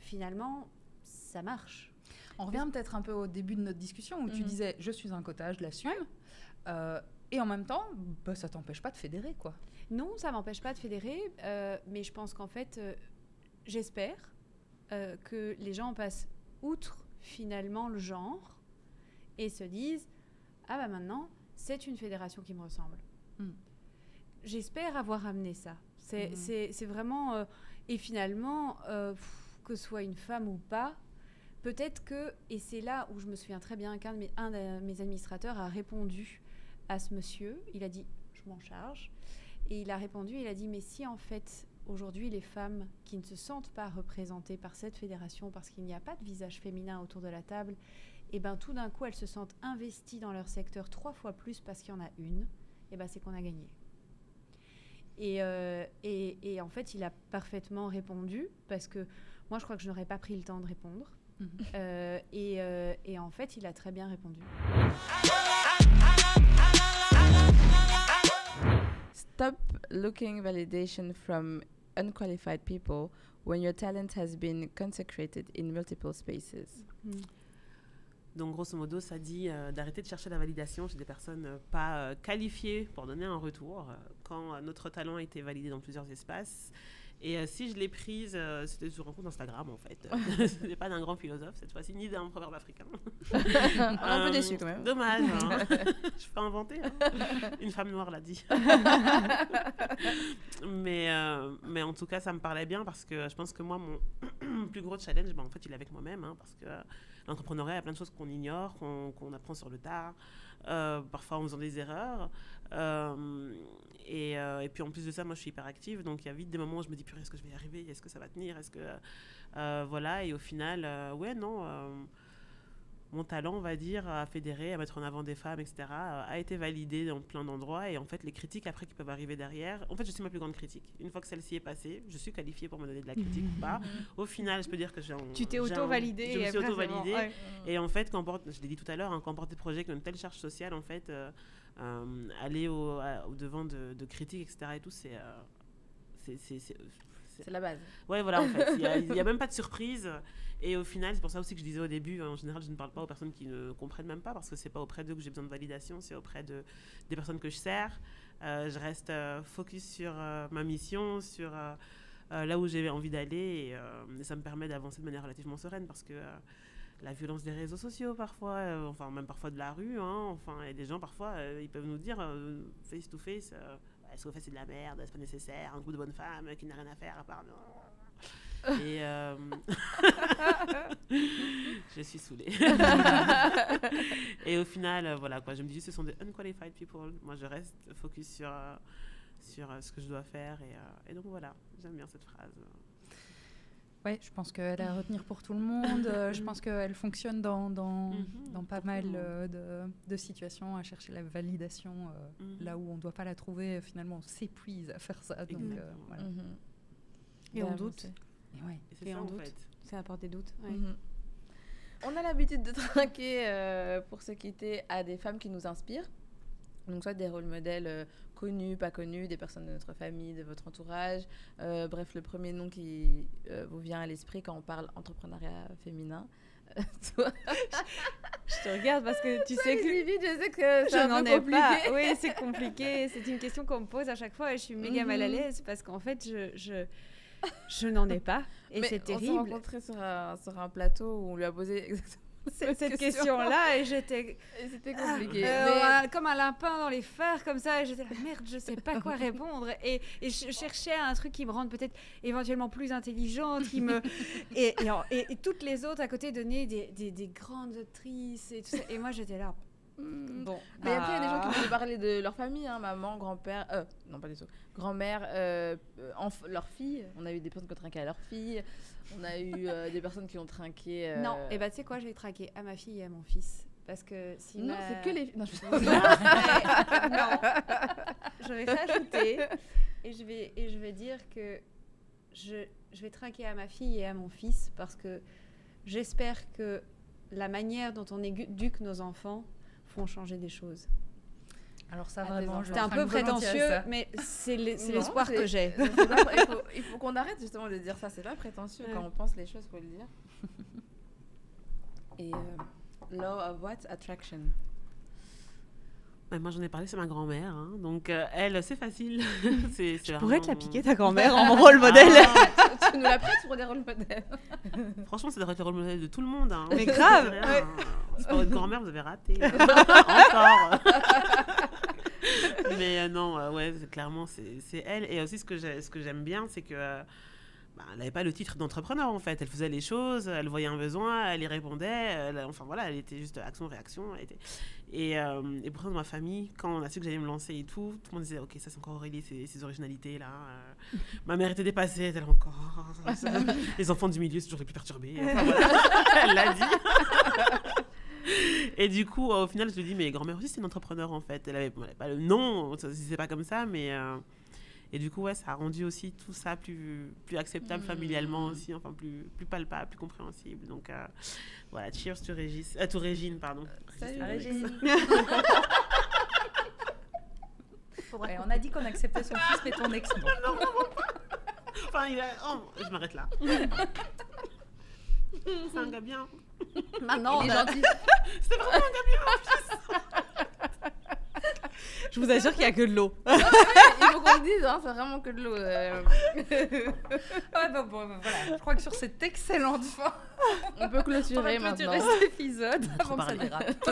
finalement, ça marche. On revient peut-être un peu au début de notre discussion où tu disais « je suis un quota, je l'assume et en même temps, ça t'empêche pas de fédérer, quoi. Non, ça m'empêche pas de fédérer, mais je pense qu'en fait, j'espère que les gens passent outre finalement le genre et se disent « Ah bah maintenant, c'est une fédération qui me ressemble. J'espère avoir amené ça. C'est vraiment... et finalement, que ce soit une femme ou pas, peut-être que... Et c'est là où je me souviens très bien qu'un de mes administrateurs a répondu à ce monsieur. Il a dit « Je m'en charge ». Et il a répondu, il a dit « Mais si en fait, aujourd'hui, les femmes qui ne se sentent pas représentées par cette fédération parce qu'il n'y a pas de visage féminin autour de la table, et ben tout d'un coup, elles se sentent investies dans leur secteur 3 fois plus parce qu'il y en a une, et ben c'est qu'on a gagné. » Et en fait, il a parfaitement répondu parce que moi, je crois que je n'aurais pas pris le temps de répondre. Et en fait, il a très bien répondu. Stop looking validation from unqualified people when your talent has been consecrated in multiple spaces. Donc, grosso modo, ça dit d'arrêter de chercher la validation chez des personnes pas qualifiées pour donner un retour quand notre talent a été validé dans plusieurs espaces. Et si je l'ai prise, c'était sur un compte Instagram, en fait. Ce n'est pas d'un grand philosophe, cette fois-ci, ni d'un proverbe africain. On est un peu déçus, quand même. Dommage. Hein. Je peux inventer. Hein. Une femme noire l'a dit. mais en tout cas, ça me parlait bien parce que je pense que moi, mon plus gros challenge, en fait, il est avec moi-même. Hein, parce que l'entrepreneuriat, il y a plein de choses qu'on ignore, qu'on apprend sur le tard, parfois en faisant des erreurs. Et puis en plus de ça, moi je suis hyper active, donc il y a vite des moments où je me dis purée, est-ce que je vais y arriver, est-ce que ça va tenir, est-ce que voilà. Et au final, mon talent, on va dire, à fédérer, à mettre en avant des femmes, etc., a été validé dans plein d'endroits. Et en fait, les critiques après qui peuvent arriver derrière, en fait, je suis ma plus grande critique. Une fois que celle-ci est passée, je suis qualifiée pour me donner de la critique ou pas. Au final, je peux dire que tu t'es auto-validée. Je me suis auto-validée. Ouais. Et en fait, je l'ai dit tout à l'heure, quand on porte des projets qui ont une telle charge sociale, en fait, aller au devant de critiques, etc., et tout, c'est la base. Ouais, voilà, en fait. Il n'y a même pas de surprise. Et au final, c'est pour ça aussi que je disais au début, en général, je ne parle pas aux personnes qui ne comprennent même pas, parce que ce n'est pas auprès d'eux que j'ai besoin de validation, c'est auprès des personnes que je sers. Je reste focus sur ma mission, sur là où j'ai envie d'aller, et ça me permet d'avancer de manière relativement sereine, parce que la violence des réseaux sociaux, parfois, enfin, même parfois de la rue, hein, enfin, et des gens, parfois, ils peuvent nous dire face to face, ce qu'on fait, c'est de la merde, c'est pas nécessaire, un groupe de bonnes femmes qui n'a rien à faire à part... Et je suis saoulée. Et au final, voilà quoi, je me dis juste ce sont des unqualified people. Moi, je reste focus sur ce que je dois faire. Et donc voilà, j'aime bien cette phrase. Ouais, je pense qu'elle est à retenir pour tout le monde. Je pense qu'elle fonctionne dans pas mal de situations, à chercher la validation là où on ne doit pas la trouver. Finalement, on s'épuise à faire ça. Donc, voilà. Et on doute. Et ça, en fait. Ça apporte des doutes. Ouais. On a l'habitude de trinquer pour se quitter à des femmes qui nous inspirent. Donc soit des rôles modèles connus, pas connus, des personnes de notre famille, de votre entourage. Bref, le premier nom qui vous vient à l'esprit quand on parle entrepreneuriat féminin. Toi. Je te regarde parce que tu sais que... Je sais que c'est un peu compliqué. Pas. Oui, c'est compliqué. C'est une question qu'on me pose à chaque fois et je suis méga mal à l'aise parce qu'en fait, je n'en ai pas et c'est terrible. On s'est rencontrés sur un plateau où on lui a posé exactement cette question-là et c'était compliqué. Comme un lapin dans les phares comme ça et j'étais là, merde, je sais pas quoi répondre et je cherchais un truc qui me rende peut-être éventuellement plus intelligente, qui me et toutes les autres à côté donnaient des grandes autrices et tout ça et moi j'étais là. Bon, mais après il y a des gens qui veulent parler de leur famille, hein, maman, grand-père, non pas du tout, grand-mère, leur fille. On a eu des personnes qui ont trinqué à leur fille, on a eu des personnes qui ont trinqué. Non, et bah tu sais quoi, je vais trinquer à ma fille et à mon fils, parce que si non, c'est que les. Non, non, je vais rajouter et je vais dire que je vais trinquer à ma fille et à mon fils parce que j'espère que la manière dont on éduque nos enfants font changer des choses. Alors ça vraiment, c'est un peu prétentieux, mais c'est l'espoir que j'ai. Il faut qu'on arrête justement de dire ça. C'est pas prétentieux quand on pense les choses, faut le dire. Et law of what? Attraction. Ouais, moi, j'en ai parlé, c'est ma grand-mère. Hein. Donc, elle, c'est facile. c'est Je vraiment... pourrais te la piquer, ta grand-mère, en rôle modèle. Tu nous la prêtes pour des rôles modèles? Franchement, ça devrait être le rôle modèle de tout le monde. Hein. Mais grave, Rien, ouais. hein. C'est pas votre grand-mère, vous avez raté. Encore. Mais non, ouais, clairement, c'est elle. Et aussi, ce que j'aime bien, c'est que elle n'avait pas le titre d'entrepreneur, en fait. Elle faisait les choses, elle voyait un besoin, elle y répondait. Enfin, voilà, elle était juste action-réaction. Et pourtant, dans ma famille, quand on a su que j'allais me lancer et tout le monde disait, OK, ça, c'est encore Aurélie, ces originalités-là. Ma mère était dépassée, elle encore. Les enfants du milieu, c'est toujours les plus perturbés. Enfin, voilà, elle l'a dit. Et du coup, au final, je me dis, mais grand-mère aussi, c'est une entrepreneur, en fait. Elle avait pas le nom, c'est pas comme ça, mais... Et du coup, ouais, ça a rendu aussi tout ça plus acceptable familialement aussi, enfin plus palpable, plus compréhensible. Donc voilà, cheers to Régine, pardon. Salut Régine. Ouais, Ouais, on a dit qu'on acceptait son fils, mais ton ex, non. Enfin, je m'arrête là. C'est un gars bien. Maintenant, il est gentil. C'était vraiment un gars bien. Je vous assure qu'il n'y a que de l'eau. Il faut qu'on le dise, hein, c'est vraiment que de l'eau. Ouais, bon, voilà. Je crois que sur cette excellente fin, On peut on clôturer va maintenant. clôturer cet épisode Trop avant que ça parlé. dérape.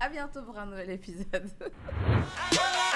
À bientôt pour un nouvel épisode. I wanna